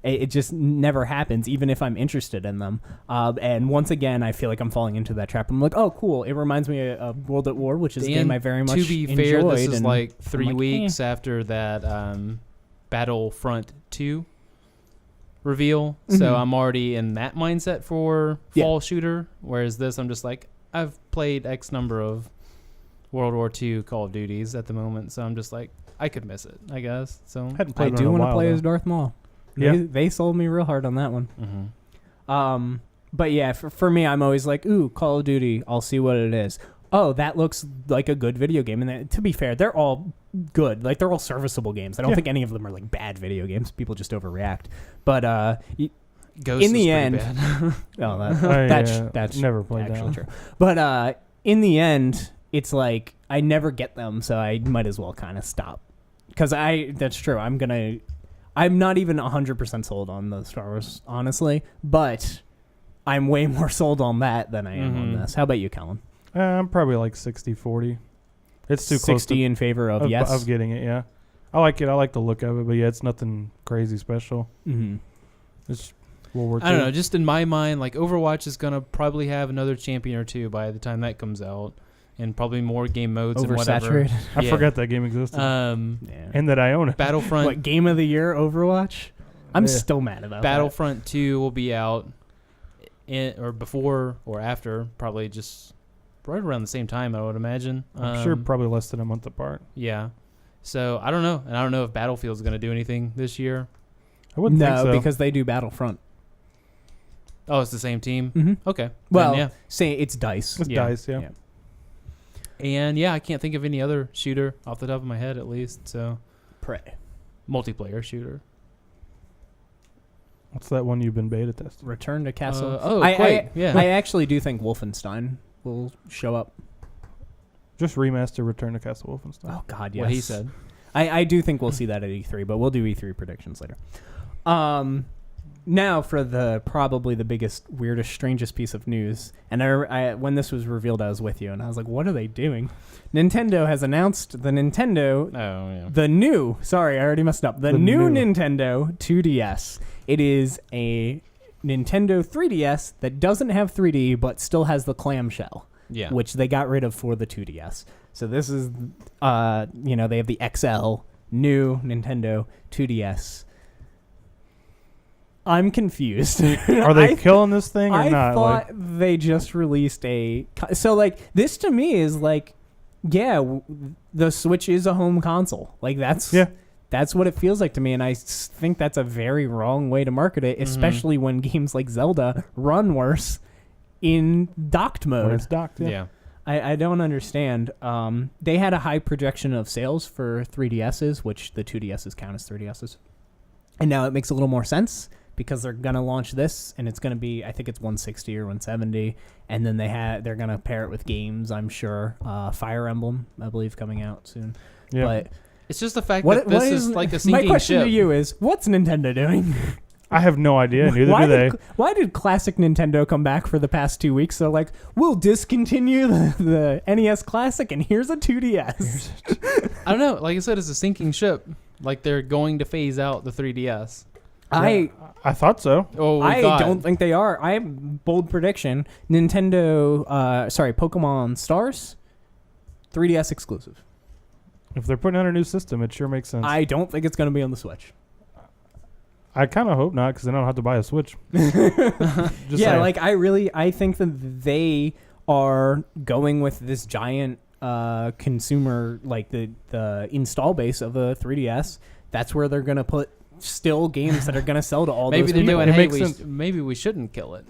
It just never happens, even if I'm interested in them. And once again, I feel like I'm falling into that trap. I'm like, oh, cool. It reminds me of World at War, which is a game I very much enjoyed. To be fair, this is like 3 weeks after that Battlefront 2 reveal. So I'm already in that mindset for fall shooter. Whereas this, I'm just like, I've played X number of World War II Call of Duties at the moment, so I'm just like, I could miss it, I guess. So I do want to play as Darth Maul. Yeah. They sold me real hard on that one. Mm-hmm. But yeah, for me, I'm always like, ooh, Call of Duty. I'll see what it is. Oh, that looks like a good video game. And to be fair, they're all good. Like, they're all serviceable games. I don't think any of them are like bad video games. People just overreact. But Ghost in the is end, bad. that's never played that actually one. true. But in the end, it's like I never get them, so I might as well kind of stop. Because that's true. I'm not even 100% sold on the Star Wars, honestly. But I'm way more sold on that than I am on this. How about you, Kellen? I'm probably like 60-40. It's too 60 close to, in favor of yes. Of getting it, yeah. I like it. I like the look of it, but yeah, it's nothing crazy special. Mm-hmm. It's World War II. I don't know. Just in my mind, like Overwatch is gonna probably have another champion or two by the time that comes out, and probably more game modes and whatever. Oversaturated. I forgot that game existed. And that I own it. Battlefront. What, Game of the Year, Overwatch? I'm still mad about Battlefront 2 will be out or before or after, probably just right around the same time, I would imagine. I'm sure probably less than a month apart. Yeah. So I don't know. And I don't know if Battlefield's going to do anything this year. I wouldn't think so. No, because they do Battlefront. Oh, it's the same team? Mm-hmm. Okay. Well, then, say it's DICE. It's DICE, yeah. And yeah, I can't think of any other shooter off the top of my head, at least. So, Prey. Multiplayer shooter. What's that one you've been beta testing? Return to Castle. Yeah. I actually do think Wolfenstein will show up. Just remaster Return to Castle Wolfenstein. Oh, God, yes. What he said. I do think we'll see that at E3, but we'll do E3 predictions later. Now for probably the biggest, weirdest, strangest piece of news. And I when this was revealed, I was with you, and I was like, what are they doing? Nintendo has announced the new, sorry, I already messed up. The new Nintendo 2DS. It is a Nintendo 3DS that doesn't have 3D, but still has the clamshell. Yeah. Which they got rid of for the 2DS. So this is, they have the XL, new Nintendo 2DS. I'm confused. Are they killing this thing or not? I thought they just released so like this to me is like, yeah, the Switch is a home console. Like that's what it feels like to me, and I think that's a very wrong way to market it, especially when games like Zelda run worse in docked mode. When it's docked, yeah. I don't understand. They had a high projection of sales for 3DSs, which the 2DSs count as 3DSs. And now it makes a little more sense because they're going to launch this, and it's going to be, I think it's 160 or 170, and then they're going to pair it with games, I'm sure. Fire Emblem, I believe, coming out soon. Yeah. But it's just the fact that this is like a sinking ship. My question to you is, what's Nintendo doing? I have no idea. Neither do they. Why did classic Nintendo come back for the past 2 weeks? So like, we'll discontinue the NES Classic, and here's a 2DS. I don't know. Like I said, it's a sinking ship. Like they're going to phase out the 3DS. I thought so. Oh, I don't think they are. I have bold prediction. Pokemon Stars, 3DS exclusive. If they're putting out a new system, it sure makes sense. I don't think it's going to be on the Switch. I kind of hope not, because then I don't have to buy a Switch. Saying. Like I think that they are going with this giant consumer, like the install base of a 3DS. That's where they're going to put still games that are going to sell to all those people. Maybe they're doing, maybe we shouldn't kill it.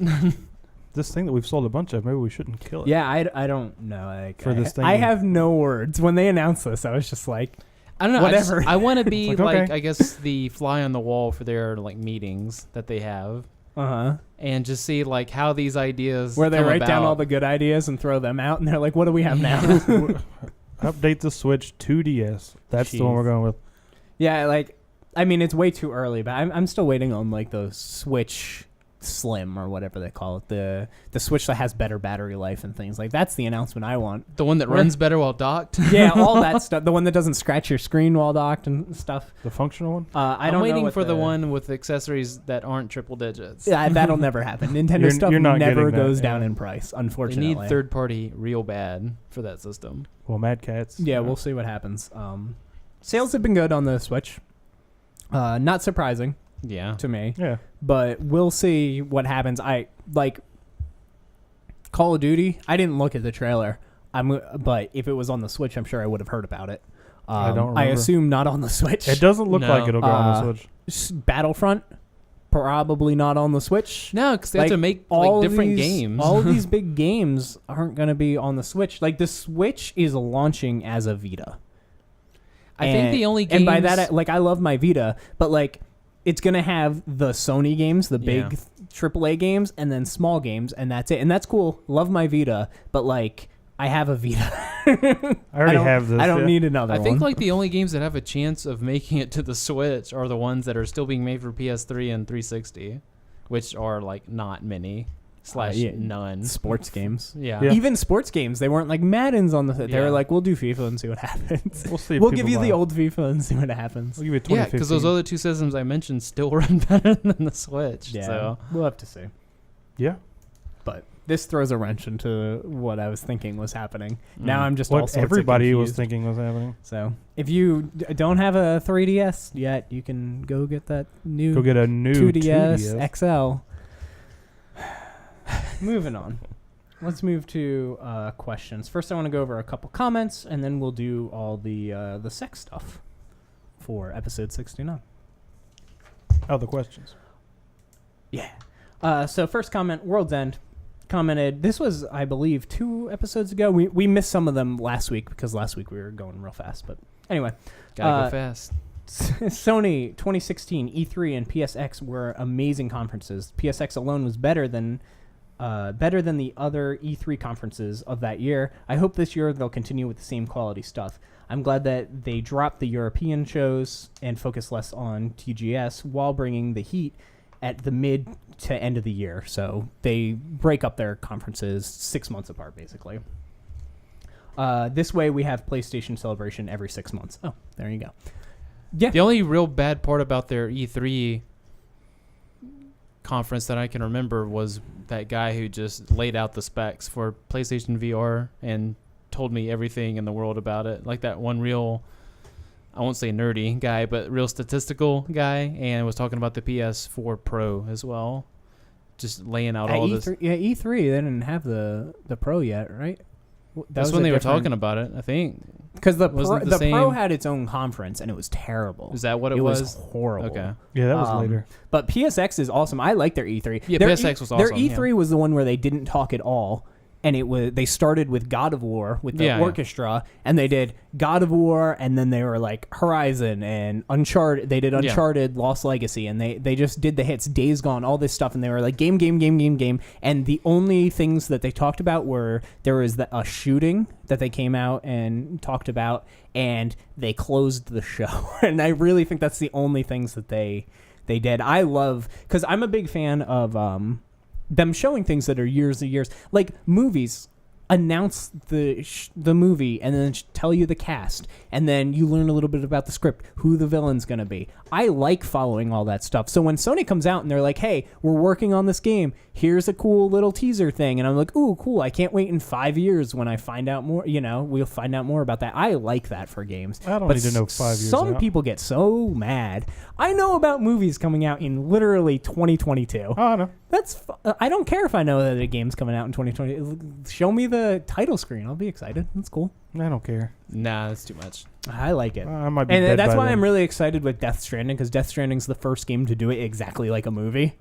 This thing that we've sold a bunch of, maybe we shouldn't kill it. Yeah, I don't know. Like, for this thing, I have no words. When they announced this, I was just like, I don't know. Whatever. I want to be okay. I guess the fly on the wall for their like meetings that they have. And just see like how these ideas where they write down all the good ideas and throw them out, and they're like, what do we have now? Update the Switch 2DS. That's the one we're going with. Yeah, like, I mean, it's way too early, but I'm still waiting on like the Switch Slim or whatever they call it, the Switch that has better battery life and things like that's the announcement I want. The one that runs better while docked. Yeah, all that stuff. The one that doesn't scratch your screen while docked and stuff. The functional one. I'm waiting for the one with accessories that aren't triple digits. Yeah, that'll never happen. Nintendo stuff never goes down in price. Unfortunately, they need third party real bad for that system. Well, Mad Catz. Yeah, we'll see what happens. Sales have been good on the Switch. Not surprising. Yeah. To me. Yeah. But we'll see what happens. Call of Duty. I didn't look at the trailer. But if it was on the Switch, I'm sure I would have heard about it. I don't remember. I assume not on the Switch. It doesn't look like it'll go on the Switch. Battlefront, probably not on the Switch. No, because they have to make all different games. All of these big games aren't going to be on the Switch. Like the Switch is launching as a Vita. I think the only games... And by that, I love my Vita, but like it's going to have the Sony games, the big AAA games, and then small games, and that's it. And that's cool. Love my Vita, but like I have a Vita. I already have this. I don't need another one. I think like the only games that have a chance of making it to the Switch are the ones that are still being made for PS3 and 360, which are like not many / none. Sports games. Yeah. Even sports games, they weren't like Madden's on the... They were like, we'll do FIFA and see what happens. We'll see. We'll give you the old FIFA and see what happens. We'll give you 2015. Yeah, because those other two systems I mentioned still run better than the Switch. Yeah, so we'll have to see. Yeah. But this throws a wrench into what I was thinking was happening. Now I'm just all what sorts everybody of was confused. thinking was happening. So if you don't have a 3DS yet, you can go get that new... Go get a new 2DS XL. Moving on. Let's move to questions. First, I want to go over a couple comments, and then we'll do all the sex stuff for episode 69. Oh, the questions. Yeah. So first comment, World's End commented, this was, I believe, 2 episodes ago. We missed some of them last week because last week we were going real fast. But anyway. gotta go fast. Sony 2016 E3 and PSX were amazing conferences. PSX alone was better than the other E3 conferences of that year. I hope this year they'll continue with the same quality stuff. I'm glad that they dropped the European shows and focus less on TGS while bringing the heat at the mid to end of the year. So they break up their conferences 6 months apart, basically. This way we have PlayStation Celebration every 6 months. Oh, there you go. Yeah. The only real bad part about their E3 conference that I can remember was that guy who just laid out the specs for PlayStation VR and told me everything in the world about it. Like that one real, I won't say nerdy guy, but real statistical guy, and was talking about the PS4 Pro as well. Just laying out all E3, this. Yeah, E3, they didn't have the Pro yet, right? That's when they were talking about it, I think. Because the Wasn't the Pro same- had its own conference, and it was terrible. Is that what it was? was? Horrible. Okay. Yeah, that was later. But PSX is awesome. I like their E3. Yeah, their PSX was Their awesome, E3 was the one where they didn't talk at all, and they started with God of War with the orchestra, and they did God of War, and then they were like Horizon and Uncharted. They did Uncharted, Lost Legacy, and they just did the hits, Days Gone, all this stuff, and they were like game. And the only things that they talked about were there was a shooting that they came out and talked about, and they closed the show. And I really think that's the only things that they did. I love, because I'm a big fan of them showing things that are years and years, like movies. Announce the movie and then tell you the cast, and then you learn a little bit about the script, who the villain's going to be. I like following all that stuff. So when Sony comes out and they're like, hey, we're working on this game, here's a cool little teaser thing, and I'm like, ooh, cool, I can't wait in 5 years when I find out more, we'll find out more about that. I like that for games. I don't need to know 5 years Some out. people get so mad. I know about movies coming out in literally 2022. Oh, I know. I don't care if I know that a game's coming out in 2020. Show me the title screen. I'll be excited. That's cool. I don't care. Nah, that's too much. I like it. I might be And dead that's by why then. I'm really excited with Death Stranding, because Death Stranding's the first game to do it exactly like a movie.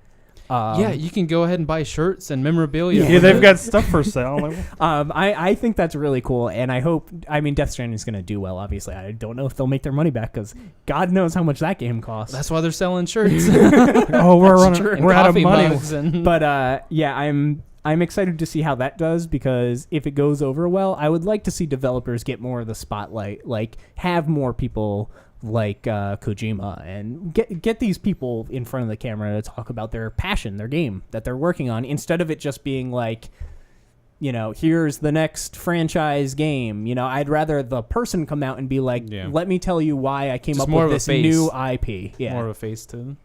Yeah, you can go ahead and buy shirts and memorabilia. Yeah, they've got stuff for sale. I think that's really cool, and I hope. I mean, Death Stranding is going to do well. Obviously, I don't know if they'll make their money back because God knows how much that game costs. That's why they're selling shirts. Oh, we're out of money. But yeah, I'm excited to see how that does, because if it goes over well, I would like to see developers get more of the spotlight, like have more people like Kojima, and get these people in front of the camera to talk about their passion, their game that they're working on, instead of it just being like, here's the next franchise game. I'd rather the person come out and be like, let me tell you why I came just up more with of this a face. new IP. Yeah. More of a face to them.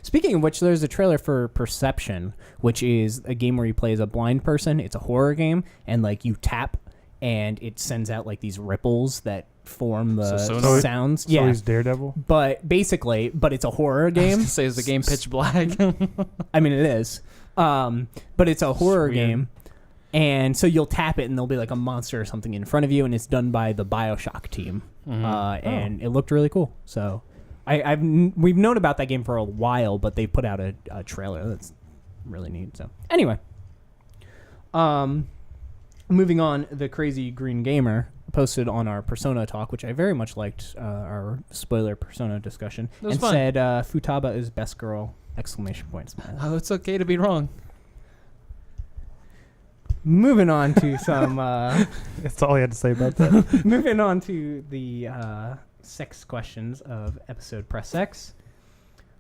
Speaking of which, there's a trailer for Perception, which is a game where you play as a blind person. It's a horror game, and like you tap and it sends out like these ripples that form the sounds. So he's Daredevil? But it's a horror game. I was gonna say, is the game pitch black? I mean, it is. But it's a horror game. And so you'll tap it, and there'll be like a monster or something in front of you, and it's done by the BioShock team. And it looked really cool. So we've known about that game for a while, but they put out a trailer that's really neat. So anyway, moving on, the Crazy Green Gamer posted on our Persona talk, which I very much liked, our spoiler Persona discussion, and fun. said Futaba is best girl! ! Oh, it's okay to be wrong. Moving on to some That's all he had to say about that. moving on to the sex questions of episode Press X.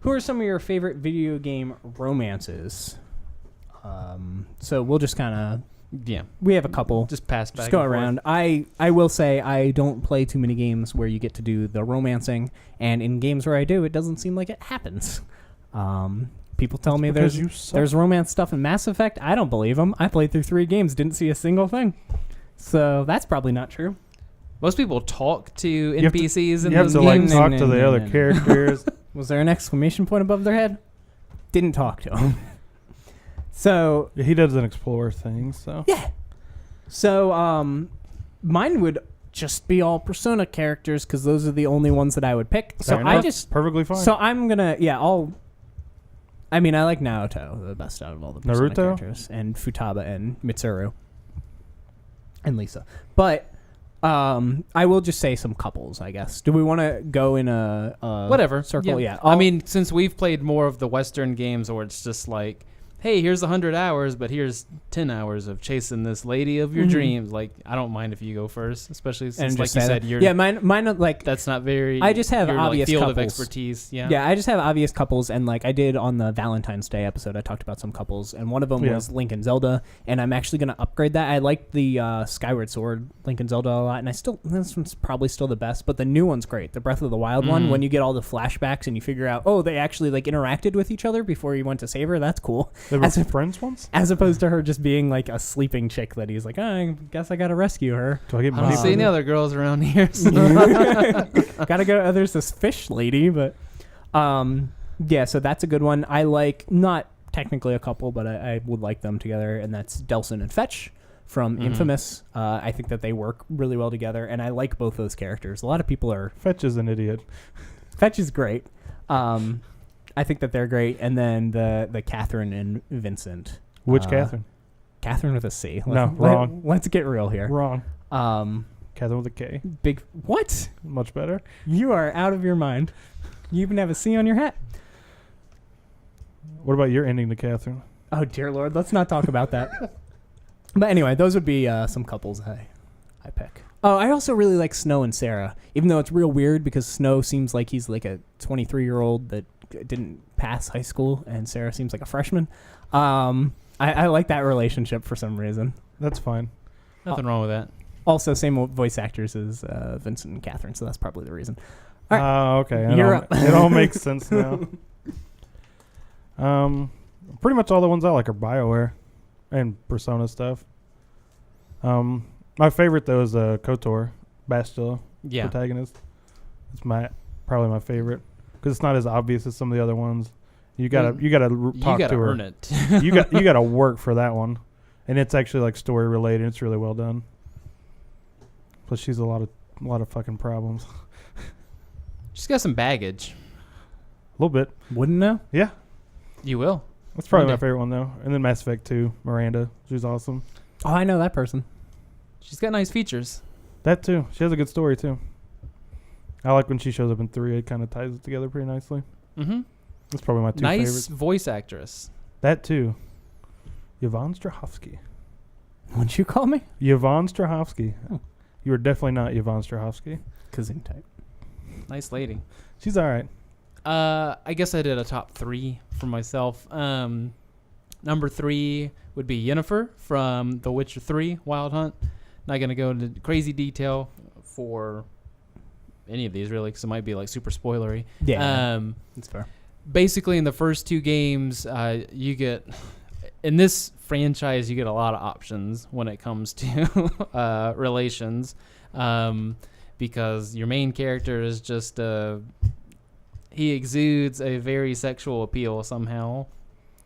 Who are some of your favorite video game romances? So we'll just kind of we have a couple. Just pass back. Just go and forth. around. I will say I don't play too many games where you get to do the romancing, and in games where I do, it doesn't seem like it happens. People tell me there's romance stuff in Mass Effect. I don't believe them. I played through 3 games, didn't see a single thing. So that's probably not true. Most people talk to NPCs in you have those to games. talk to the other characters. Was there an exclamation point above their head? Didn't talk to them. So He doesn't explore things, so. yeah. So mine would just be all Persona characters because those are the only ones that I would pick. So Fair I enough. just Perfectly fine. So I'm gonna I like Naruto the best out of all the Persona characters, and Futaba and Mitsuru and Lisa. But I will just say some couples, I guess. Do we want to go in a Whatever circle? Yeah. I mean, since we've played more of the Western games where it's just like, hey, here's 100 hours, but here's 10 hours of chasing this lady of your dreams. Like, I don't mind if you go first, especially since, like you said, you're mine like that's not very. I just have your, obvious field couples. of expertise. Yeah. Yeah, I just have obvious couples, and like I did on the Valentine's Day episode, I talked about some couples, and one of them was Link and Zelda, and I'm actually going to upgrade that. I liked the Skyward Sword Link and Zelda a lot, and this one's probably still the best, but the new one's great, the Breath of the Wild one, when you get all the flashbacks and you figure out, oh, they actually like interacted with each other before you went to save her. That's cool. They were friends once? As opposed to her just being like a sleeping chick that he's like, oh, I guess I gotta rescue her. Do I get I don't see any other girls around here. So. Gotta go. There's this fish lady, but yeah. So that's a good one. I like, not technically a couple, but I would like them together, and that's Delson and Fetch from Infamous. I think that they work really well together, and I like both those characters. A lot of people are Fetch is an idiot. Fetch is great. I think that they're great, and then the Catherine and Vincent. Which Catherine? Catherine with a C. Wrong. Let's get real here. Wrong. Catherine with a K. Big what? Much better. You are out of your mind. You even have a C on your hat. What about your ending to Catherine? Oh dear Lord, let's not talk about that. But anyway, those would be some couples I pick. Oh, I also really like Snow and Sarah, even though it's real weird because Snow seems like he's like a 23-year-old that didn't pass high school, and Sarah seems like a freshman. I like that relationship for some reason. That's fine. Nothing wrong with that. Also, same voice actors as Vincent and Catherine, so that's probably the reason. All right. Okay. It all makes sense now. Pretty much all the ones I like are BioWare and Persona stuff. My favorite though is KOTOR, Bastila, protagonist. It's probably my favorite because it's not as obvious as some of the other ones. You gotta talk to her. Earn it. you gotta work for that one, and it's actually like story related. It's really well done. Plus, she's a lot of fucking problems. She's got some baggage. A little bit. Wouldn't know? Yeah. You will. That's probably my favorite one though. And then Mass Effect 2, Miranda. She's awesome. Oh, I know that person. She's got nice features. That too. She has a good story too. I like when she shows up in 3. It kind of ties it together pretty nicely. Mm-hmm. That's probably my two favorites. Nice voice actress. That too. Yvonne Strahovski. What'd you call me? Yvonne Strahovski. Oh. You are definitely not Yvonne Strahovski. Kazoo type. Nice lady. She's all right. I guess I did a top 3 for myself. Number 3 would be Yennefer from The Witcher 3 Wild Hunt. Not going to go into crazy detail for any of these, really, because it might be like super spoilery. Yeah, that's fair. Basically, in the first 2 games, you get... In this franchise, you get a lot of options when it comes to relations, because your main character is just... he exudes a very sexual appeal somehow.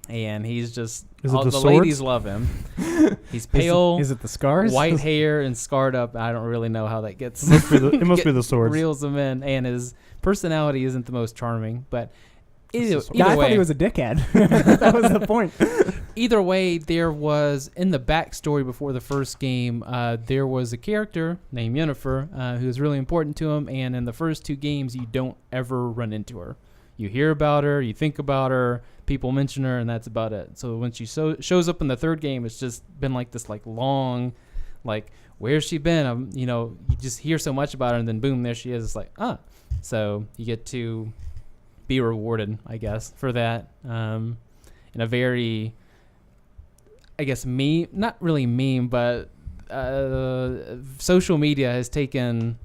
and he's just Is it all the the swords? ladies love him. He's pale, Is it the scars? white hair, and scarred up. I don't really know how that gets. It must be the swords. Reels him in, and his personality isn't the most charming, but either Yeah, I thought way, he was a dickhead. That was the point. either way, there was in the backstory before the first game, there was a character named Yennefer who was really important to him, and in the first 2 games, you don't ever run into her. You hear about her, you think about her, people mention her, and that's about it. So when she shows up in the 3rd game, it's just been like this long, where's she been? You just hear so much about her, and then boom, there she is. It's like, so you get to be rewarded, I guess, for that. In a very, I guess, not really meme, but social media has taken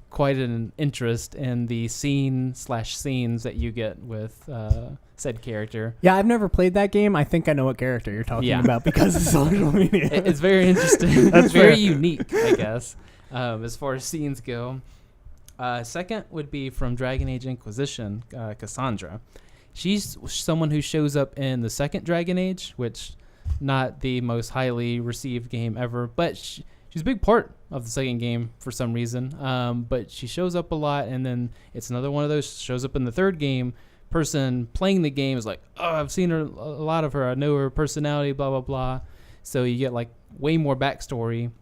quite an interest in the scenes that you get with said character. Yeah, I've never played that game. I think I know what character you're talking about because of social media. It's very interesting. That's It's very fair. unique, I guess, as far as scenes go. Second would be from Dragon Age Inquisition, Cassandra. She's someone who shows up in the 2nd Dragon Age, which not the most highly received game ever, but she's a big part of the 2nd game for some reason. But she shows up a lot, and then it's another one of those shows up in the 3rd game. Person playing the game is like, oh, I've seen her, a lot of her, I know her personality, blah blah blah. So you get like way more backstory. And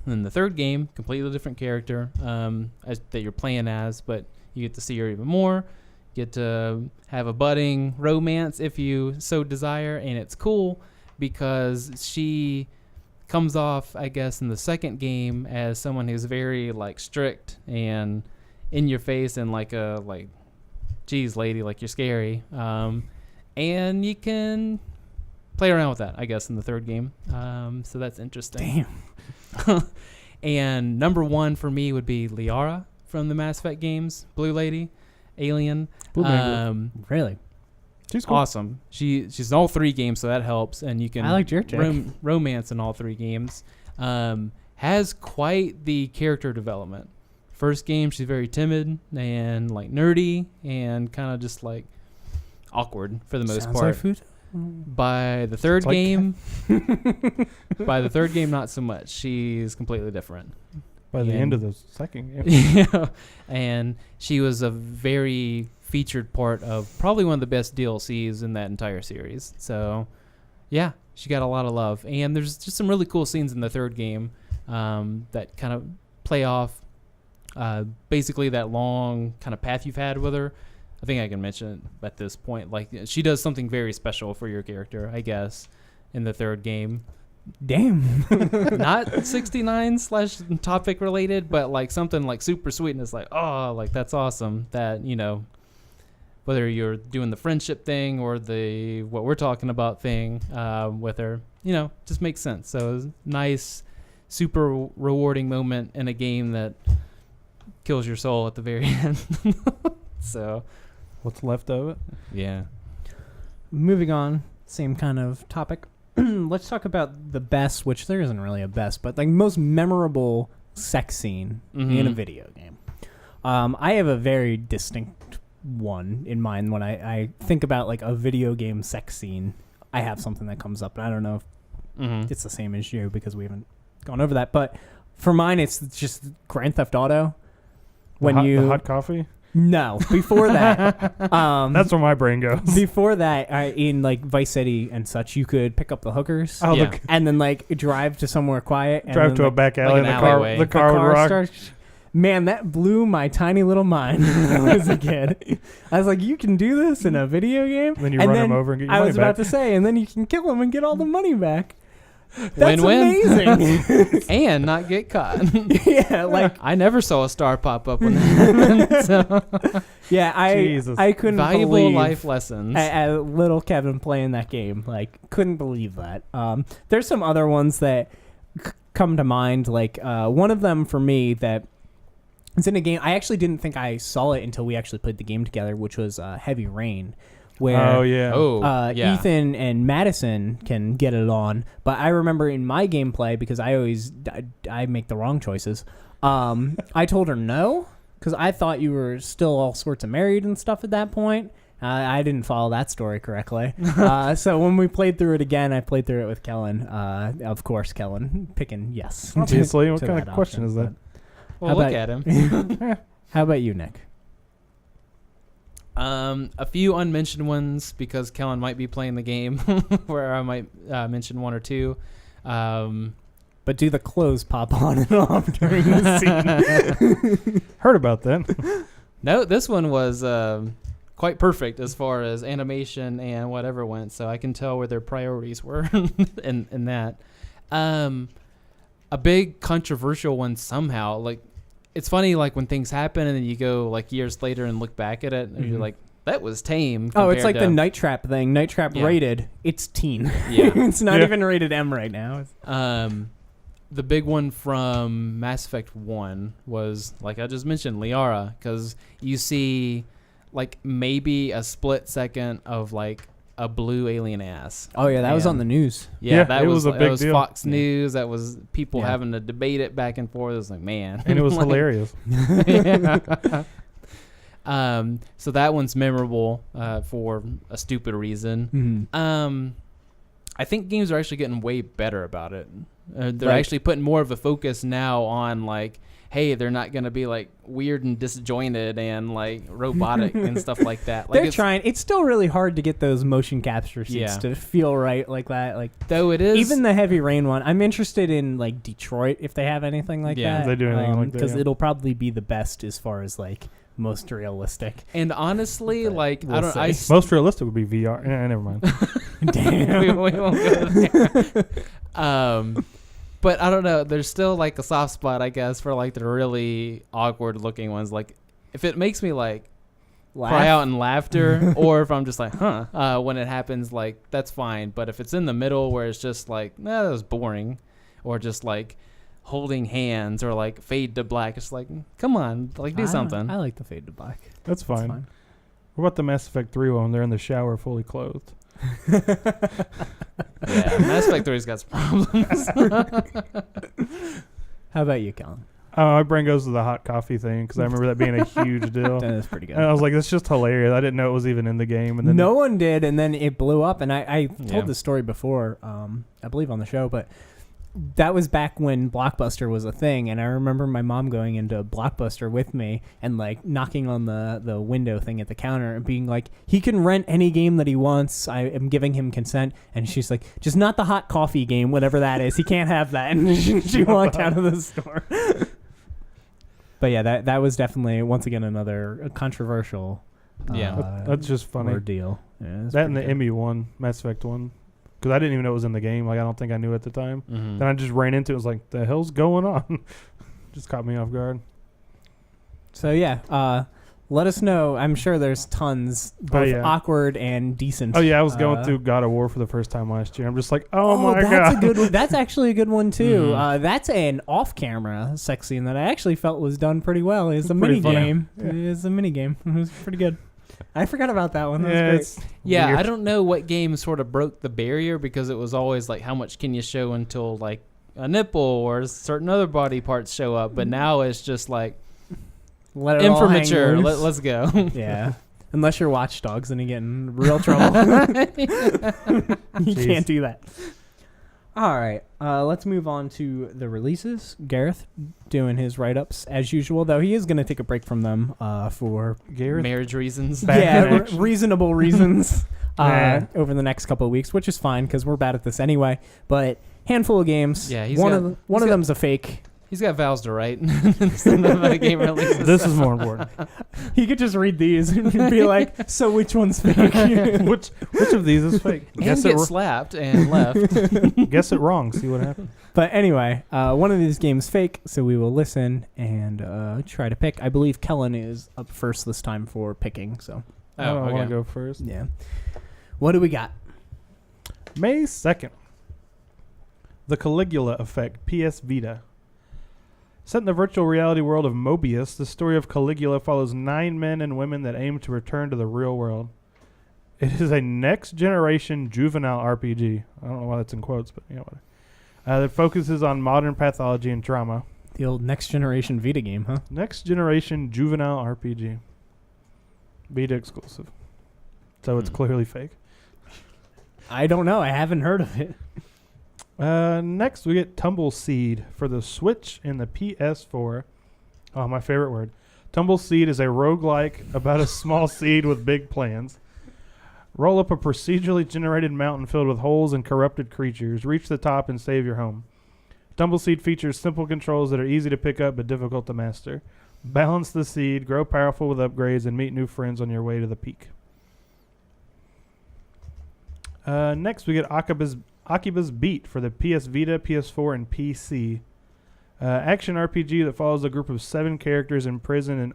then the 3rd game, completely different character that you're playing as, but you get to see her even more. You get to have a budding romance if you so desire, and it's cool because she comes off, I guess, in the 2nd game as someone who's very strict and in your face and geez, lady, you're scary. And you can play around with that, I guess, in the 3rd game. So that's interesting. Damn. And number 1 for me would be Liara from the Mass Effect games, Blue Lady, Alien. Really? She's cool. Awesome. She's in all 3 games, so that helps. And you can I liked your chick. romance in all 3 games. Has quite the character development. First game, she's very timid and nerdy and kind of just awkward for the most Sounds part. like food. By the 3rd game, not so much. She's completely different. By the end of the 2nd game. Yeah, and she was a very featured part of probably one of the best DLCs in that entire series. So, yeah, she got a lot of love. And there's just some really cool scenes in the 3rd game that kind of play off basically that long kind of path you've had with her. I think I can mention it at this point. She does something very special for your character, I guess, in the 3rd game. Damn. Not 69/topic related, but something super sweet, and it's that's awesome. That, whether you're doing the friendship thing or the what we're talking about thing with her, just makes sense. So it was a nice, super rewarding moment in a game that kills your soul at the very end. So What's left of it? yeah. Moving on, same kind of topic. Let's talk about the best, which there isn't really a best, but most memorable sex scene in a video game. I have a very distinct one in mind when I think about a video game sex scene. I have something that comes up, and I don't know if it's the same as you because we haven't gone over that. But for mine, it's just Grand Theft Auto. The hot coffee? No, before that. That's where my brain goes. Before that, in Vice City and such, you could pick up the hookers and then drive to somewhere quiet. And drive to a back alley. The car would rock. Man, that blew my tiny little mind when I was a kid. I was like, you can do this in a video game? Then you run them over and get your money back. I was about to say, and then you can kill them and get all the money back. That's Win-win. amazing. And not get caught. Yeah, I never saw a star pop up when that happened. So. Yeah, I couldn't Valuable believe life lessons. Little Kevin playing that game. Couldn't believe that. There's some other ones that come to mind. One of them for me that it's in a game. I actually didn't think I saw it until we actually played the game together, which was Heavy Rain. Where Ethan and Madison can get it on, but I remember in my gameplay, because I make the wrong choices, I told her no, because I thought you were still all sorts of married and stuff at that point, I didn't follow that story correctly. So when we played through it again, I played through it with Kellen. Of course, Kellen picking yes. Obviously, what kind of question is that? Well, look at him. How about you, Nick? A few unmentioned ones because Kellen might be playing the game, where I might mention one or two. But do the clothes pop on and off during the scene? Heard about that. No, this one was quite perfect as far as animation and whatever went, so I can tell where their priorities were in that. A big controversial one somehow, like, it's funny, like, when things happen and then you go, like, years later and look back at it, and you're like, that was tame. Oh, it's like the Night Trap thing. Night Trap rated, it's teen. Yeah. It's not even rated M right now. The big one from Mass Effect 1 was, like I just mentioned, Liara, because you see, like, maybe a split second of, like, a blue alien ass. Oh, yeah, that was on the news. Yeah, that was a big deal. That was Fox News. That was people having to debate it back and forth. It was like, man. And it was hilarious. So that one's memorable for a stupid reason. Mm-hmm. I think games are actually getting way better about it. They're actually putting more of a focus now on, like, hey, they're not going to be, like, weird and disjointed and, like, robotic and stuff like that. Like, they're trying. It's still really hard to get those motion capture seats to feel right like that. Like, though it is. Even the Heavy Rain one, I'm interested in, like, Detroit, if they have anything like that. Yeah, they do anything like that. Because it'll probably be the best as far as, like, most realistic. And honestly, like, most realistic would be VR. Never mind. Damn. we won't go there. But I don't know. There's still, like, a soft spot, I guess, for, like, the really awkward looking ones. Like, if it makes me, like, cry out in laughter, or if I'm just like, when it happens, like, that's fine. But if it's in the middle where it's just like, nah, that was boring, or just like holding hands, or like fade to black, it's like, come on, like, do something. I like the fade to black. That's fine. What about the Mass Effect 3 one? They're in the shower fully clothed. Yeah, Mass Effect 3's got some problems. How about you, Kellen? My brain goes to the hot coffee thing because I remember that being a huge deal. That's pretty good. And I was like, that's just hilarious. I didn't know it was even in the game. And then no one did, and then it blew up. And I told this story before, I believe on the show, but that was back when Blockbuster was a thing. And I remember my mom going into Blockbuster with me and, like, knocking on the window thing at the counter and being like, he can rent any game that he wants. I am giving him consent. And she's like, just not the hot coffee game, whatever that is. He can't have that. And she walked out of the store. But yeah, that was definitely, once again, another controversial that's just funny. Ordeal. Yeah, that and the Emmy one, Mass Effect 1. Because I didn't even know it was in the game. Like, I don't think I knew at the time. Mm-hmm. Then I just ran into it. It was like, the hell's going on? Just caught me off guard. So, yeah. Let us know. I'm sure there's tons, both awkward and decent. Oh, yeah. I was going through God of War for the first time last year. I'm just like, my God. A good one. That's actually a good one, too. Mm-hmm. That's an off-camera sex scene that I actually felt was done pretty well. It's a mini game. Yeah. It's a mini game. It was pretty good. I forgot about that one. That was great. Yeah, weird. I don't know what game sort of broke the barrier, because it was always like, how much can you show until, like, a nipple or certain other body parts show up? But now it's just like, let it mature. Let's go. Yeah. Unless you're Watch Dogs, then you get in real trouble. You can't do that. All right. Let's move on to the releases. Gareth doing his write-ups as usual, though he is going to take a break from them for marriage reasons. Reasonable reasons over the next couple of weeks, which is fine because we're bad at this anyway. But handful of games. Yeah, one of them's a fake. He's got vows to write instead of game releases. This is more important. He could just read these and be like, so which one's fake? which of these is fake? And get slapped and left. Guess it wrong. See what happens. But anyway, one of these games fake, so we will listen and try to pick. I believe Kellen is up first this time for picking. So I want to go first. Yeah. What do we got? May 2nd. The Caligula Effect, PS Vita. Set in the virtual reality world of Mobius, the story of Caligula follows 9 men and women that aim to return to the real world. It is a next-generation juvenile RPG. I don't know why that's in quotes, but whatever. That focuses on modern pathology and trauma. The old next-generation Vita game, huh? Next-generation juvenile RPG. Vita exclusive. So it's clearly fake. I don't know. I haven't heard of it. Next, we get Tumbleseed for the Switch and the PS4. Oh, my favorite word. Tumbleseed is a roguelike about a small seed with big plans. Roll up a procedurally generated mountain filled with holes and corrupted creatures. Reach the top and save your home. Tumbleseed features simple controls that are easy to pick up but difficult to master. Balance the seed, grow powerful with upgrades, and meet new friends on your way to the peak. Next, we get Akiba's Beat for the PS Vita, PS4, and PC. Action RPG that follows a group of 7 characters in prison in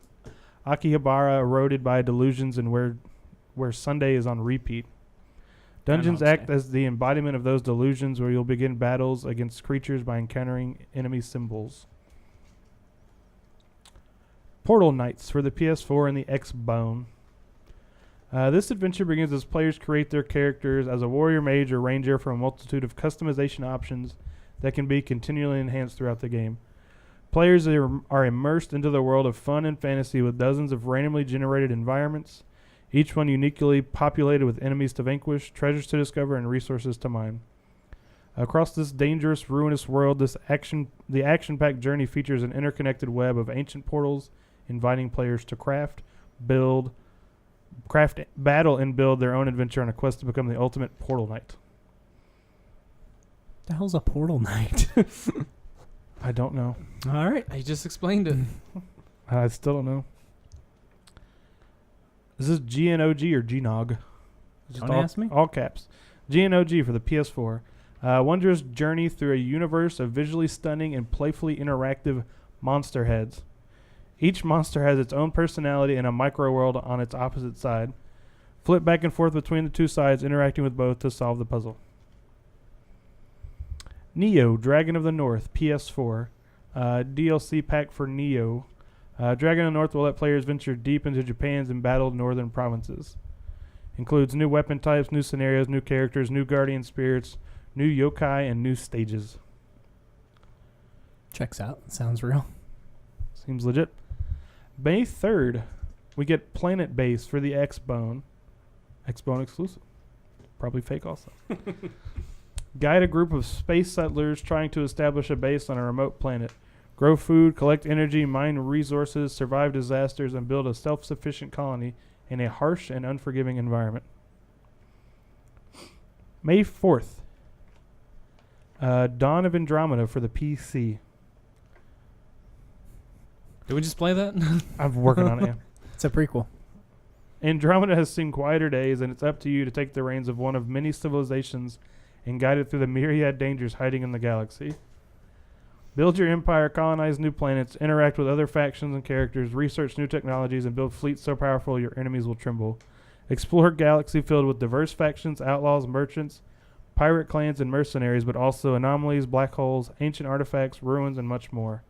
Akihabara, eroded by delusions and where Sunday is on repeat. Dungeons act as the embodiment of those delusions, where you'll begin battles against creatures by encountering enemy symbols. Portal Knights for the PS4 and the Xbone. This adventure begins as players create their characters as a warrior, mage, or ranger from a multitude of customization options that can be continually enhanced throughout the game. Players are immersed into the world of fun and fantasy with dozens of randomly generated environments, each one uniquely populated with enemies to vanquish, treasures to discover, and resources to mine. Across this dangerous, ruinous world, the action-packed journey features an interconnected web of ancient portals, inviting players to craft, battle, and build their own adventure on a quest to become the ultimate Portal Knight. The hell's a Portal Knight? I don't know. All right. I just explained it. I still don't know. Is this GNOG or GNOG? Don't ask me. All caps. GNOG for the PS4. Wondrous journey through a universe of visually stunning and playfully interactive monster heads. Each monster has its own personality and a micro world on its opposite side. Flip back and forth between the two sides, interacting with both to solve the puzzle. Neo, Dragon of the North, PS4. DLC pack for Neo. Dragon of the North will let players venture deep into Japan's embattled northern provinces. Includes new weapon types, new scenarios, new characters, new guardian spirits, new yokai, and new stages. Checks out. Sounds real. Seems legit. May 3rd, we get Planet Base for the Xbone. Xbone exclusive. Probably fake also. Guide a group of space settlers trying to establish a base on a remote planet. Grow food, collect energy, mine resources, survive disasters, and build a self-sufficient colony in a harsh and unforgiving environment. May 4th, Dawn of Andromeda for the PC. Did we just play that? I'm working on it, yeah. It's a prequel. Andromeda has seen quieter days, and it's up to you to take the reins of one of many civilizations and guide it through the myriad dangers hiding in the galaxy. Build your empire, colonize new planets, interact with other factions and characters, research new technologies, and build fleets so powerful your enemies will tremble. Explore a galaxy filled with diverse factions, outlaws, merchants, pirate clans, and mercenaries, but also anomalies, black holes, ancient artifacts, ruins, and much more.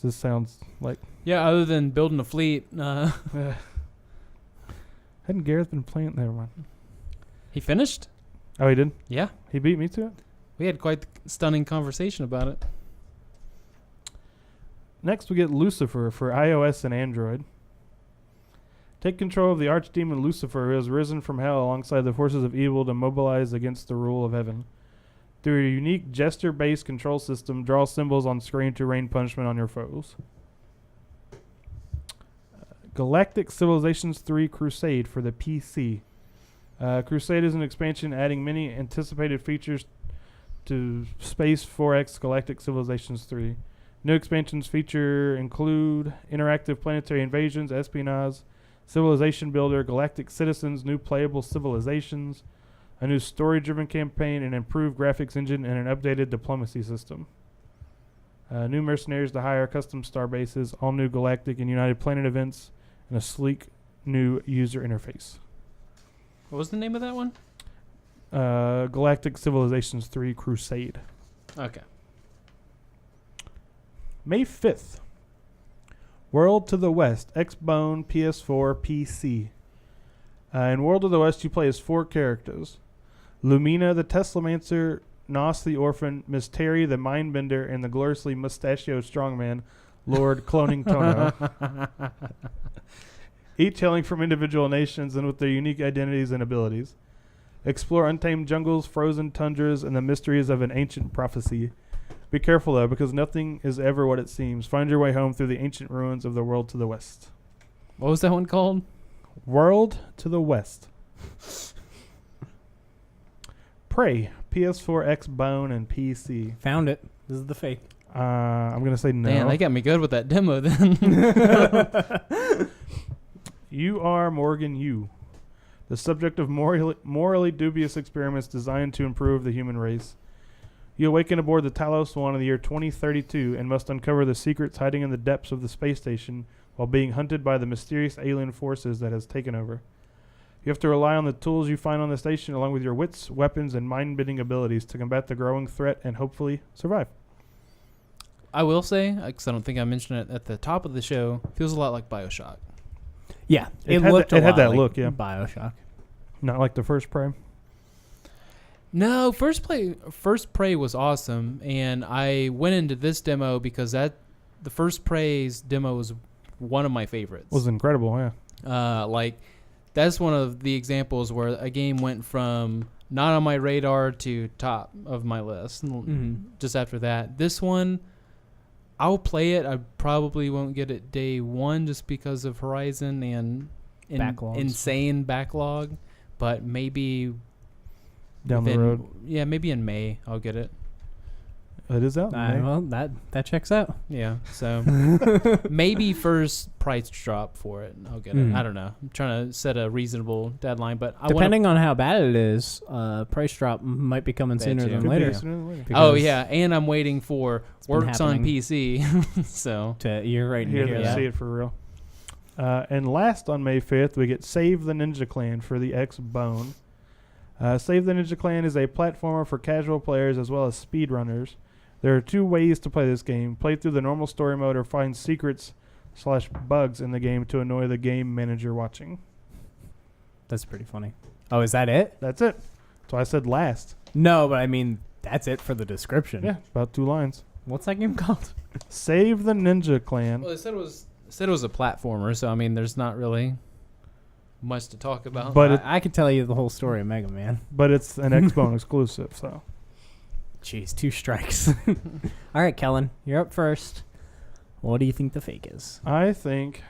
This sounds like... Yeah, other than building a fleet. Hadn't Gareth been playing? Never mind. He finished? Oh, he did? Yeah. He beat me to it? We had quite the stunning conversation about it. Next, we get Lucifer for iOS and Android. Take control of the archdemon Lucifer, who has risen from hell alongside the forces of evil to mobilize against the rule of heaven. Through a unique gesture-based control system, draw symbols on screen to rain punishment on your foes. Galactic Civilizations 3 Crusade for the PC. Crusade is an expansion adding many anticipated features to Space 4X Galactic Civilizations 3. New expansions include interactive planetary invasions, espionage, civilization builder, galactic citizens, new playable civilizations, a new story-driven campaign, an improved graphics engine, and an updated diplomacy system. New mercenaries to hire, custom star bases, all new galactic and United Planet events, and a sleek new user interface. What was the name of that one? Galactic Civilizations 3 Crusade. Okay. May 5th. World to the West, Xbone, PS4, PC. In World to the West, you play as 4 characters. Lumina, the Teslamancer, Nos the Orphan, Miss Terry, the Mindbender, and the gloriously mustachioed strongman, Lord Cloning Tono. each hailing from individual nations and with their unique identities and abilities. Explore untamed jungles, frozen tundras, and the mysteries of an ancient prophecy. Be careful, though, because nothing is ever what it seems. Find your way home through the ancient ruins of the world to the west. What was that one called? World to the West. Prey, PS4, Xbone, and PC. Found it. This is the fake. I'm going to say no. Damn, they got me good with that demo then. You are Morgan Yu, the subject of morally dubious experiments designed to improve the human race. You awaken aboard the Talos 1 in the year 2032 and must uncover the secrets hiding in the depths of the space station while being hunted by the mysterious alien forces that has taken over. You have to rely on the tools you find on the station along with your wits, weapons, and mind-bending abilities to combat the growing threat and hopefully survive. I will say, because I don't think I mentioned it at the top of the show, feels a lot like BioShock. Yeah, It looked had a lot that like look, yeah. BioShock. Not like the first Prey. No, first Prey was awesome, and I went into this demo because the first Prey's demo was one of my favorites. Was incredible, yeah. That's one of the examples where a game went from not on my radar to top of my list. Just after that, this one, I'll play it. I probably won't get it day one just because of Horizon and insane backlog, but maybe down the road. Yeah, maybe in May I'll get it. It is out in May. Well, that checks out. Yeah, so maybe first price drop for it, I'll get it. I don't know. I'm trying to set a reasonable deadline, but depending on how bad it is, price drop might be coming sooner than later. Oh yeah, and I'm waiting for works on PC. So you're right here here to see it for real. And last on May 5th, we get Save the Ninja Clan for the Xbone. Save the Ninja Clan is a platformer for casual players as well as speedrunners. There are 2 ways to play this game. Play through the normal story mode or find secrets/bugs in the game to annoy the game manager watching. That's pretty funny. Oh, is that it? That's it. So I said last. No, but I mean, that's it for the description. Yeah, about 2 lines. What's that game called? Save the Ninja Clan. Well, they said it was a platformer, so I mean, there's not really much to talk about. But I could tell you the whole story of Mega Man. But it's an Xbone exclusive, so. Jeez, 2 strikes. All right, Kellen, you're up first. What do you think the fake is? I think,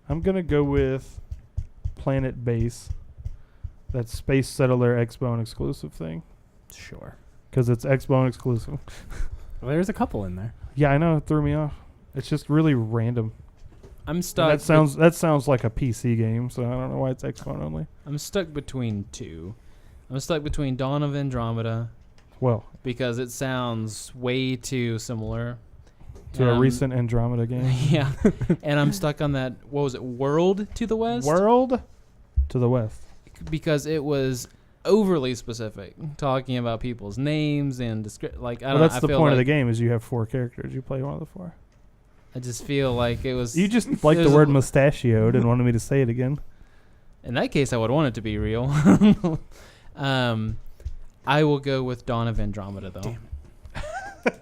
I'm going to go with Planet Base. That Space Settler Xbone exclusive thing. Sure. Because it's Xbone exclusive. Well, there's a couple in there. Yeah, I know. It threw me off. It's just really random. I'm stuck. That sounds like a PC game, so I don't know why it's Xbone only. I'm stuck between 2. I'm stuck between Dawn of Andromeda. Well, because it sounds way too similar to a recent Andromeda game. Yeah. And I'm stuck on that, what was it, World to the West? World to the West. Because it was overly specific, talking about people's names and that's the point of the game is you have 4 characters. You play one of the 4. I just feel like it was... You just like the word mustachioed and wanted me to say it again. In that case, I would want it to be real. I will go with Dawn of Andromeda, though. Damn it.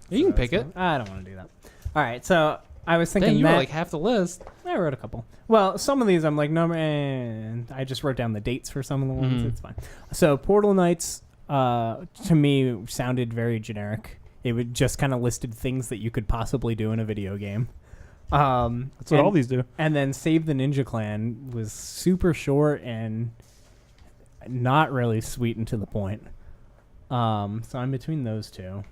You can pick it. I don't want to do that. All right, so I was thinking you were like half the list. I wrote a couple. Well, some of these I'm like, no, man. I just wrote down the dates for some of the ones. It's fine. So Portal Knights, to me, sounded very generic. It would just kind of listed things that you could possibly do in a video game. That's what all these do. And then Save the Ninja Clan was super short and not really sweet and to the point. So I'm between those 2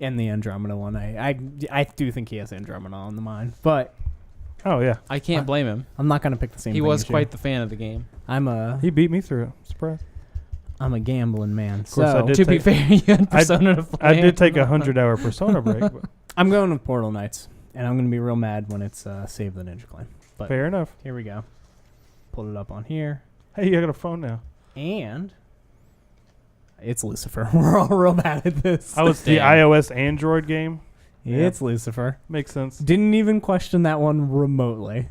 and the Andromeda one. I do think he has Andromeda on the mind, but oh yeah, I can't blame him. I'm not gonna pick the same. He was quite the fan of the game. He beat me through it. Surprise. I'm a gambling man. Of course, so to be fair, you had Persona to play. I did take a 100-hour Persona break. But I'm going with Portal Knights, and I'm gonna be real mad when it's Save the Ninja Clan. But fair enough. Here we go. Pulled it up on here. Hey, I got a phone now. And it's Lucifer. We're all real bad at this. Oh, it's the iOS Android game? Yeah. It's Lucifer. Makes sense. Didn't even question that one remotely.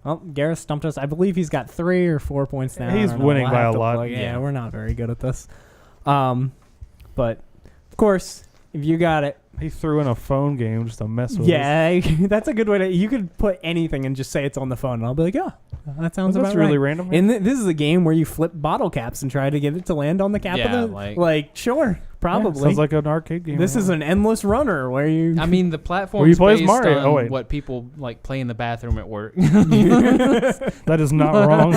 Well, Gareth stumped us. I believe he's got 3 or 4 points now. He's winning by a lot. Yeah, we're not very good at this. But, of course, if you got it, He threw in a phone game just to mess with us. Yeah, that's a good way to. You could put anything and just say it's on the phone, and I'll be like, oh, that sounds Well, about that's really right. random. And this is a game where you flip bottle caps and try to get it to land on the cap Yeah, of the. Sure, probably. Yeah, sounds like an arcade game. This is an endless runner where you. I mean, the platform Where you is play as based Mario. on Oh, wait. what people like play in the bathroom at work. That is not wrong.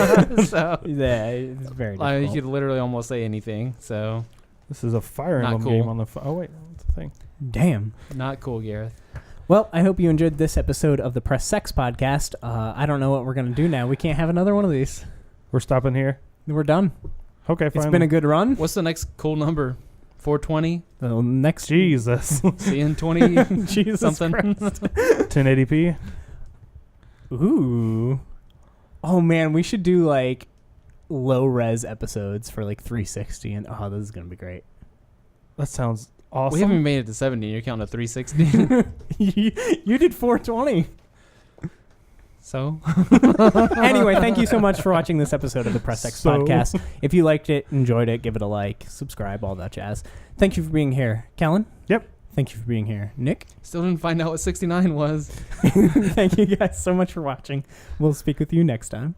So Yeah, it's very like, you difficult. could literally almost say anything. So This is a Fire Not Emblem cool. game on the phone. Oh, wait. What's the thing? Damn. not cool, Gareth. Well, I hope you enjoyed this episode of the Press Sex podcast. I don't know what we're going to do now. We can't have another one of these. We're stopping here. We're done. Okay, fine. It's been a good run. What's the next cool number? 420. The next Jesus. See you in 20 Jesus something. Christ. 1080p. Ooh. Oh man, we should do like low res episodes for like 360 and this is going to be great. That sounds awesome. We haven't made it to 70. You're counting to 360. You did 420. So Anyway, thank you so much for watching this episode of the Press X podcast. If you liked it, enjoyed it, give it a like, subscribe, all that jazz. Thank you for being here, Kellen. Yep. Thank you for being here, Nick. still didn't find out what 69 was. Thank you guys so much for watching. We'll speak with you next time.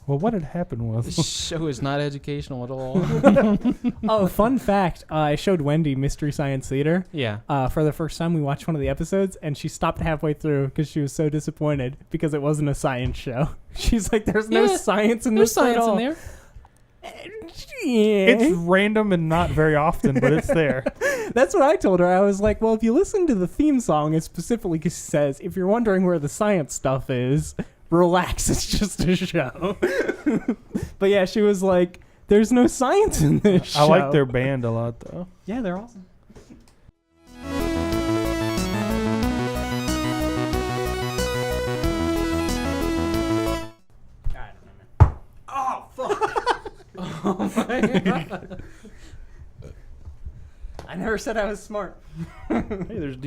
Well, what had happened was... This show is not educational at all. Fun fact. I showed Wendy Mystery Science Theater. Yeah. For the first time, we watched one of the episodes, and she stopped halfway through because she was so disappointed because it wasn't a science show. She's like, "There's no Yeah, science in There's this at science all." in there. Yeah. It's random and not very often, but it's there. That's what I told her. I was like, "Well, if you listen to the theme song, it specifically says if you're wondering where the science stuff is, relax. It's just a show." But yeah, she was like, "There's no science in this show." I like their band a lot, though. Yeah, they're awesome. Oh, fuck. Oh my God. I never said I was smart. Hey, there's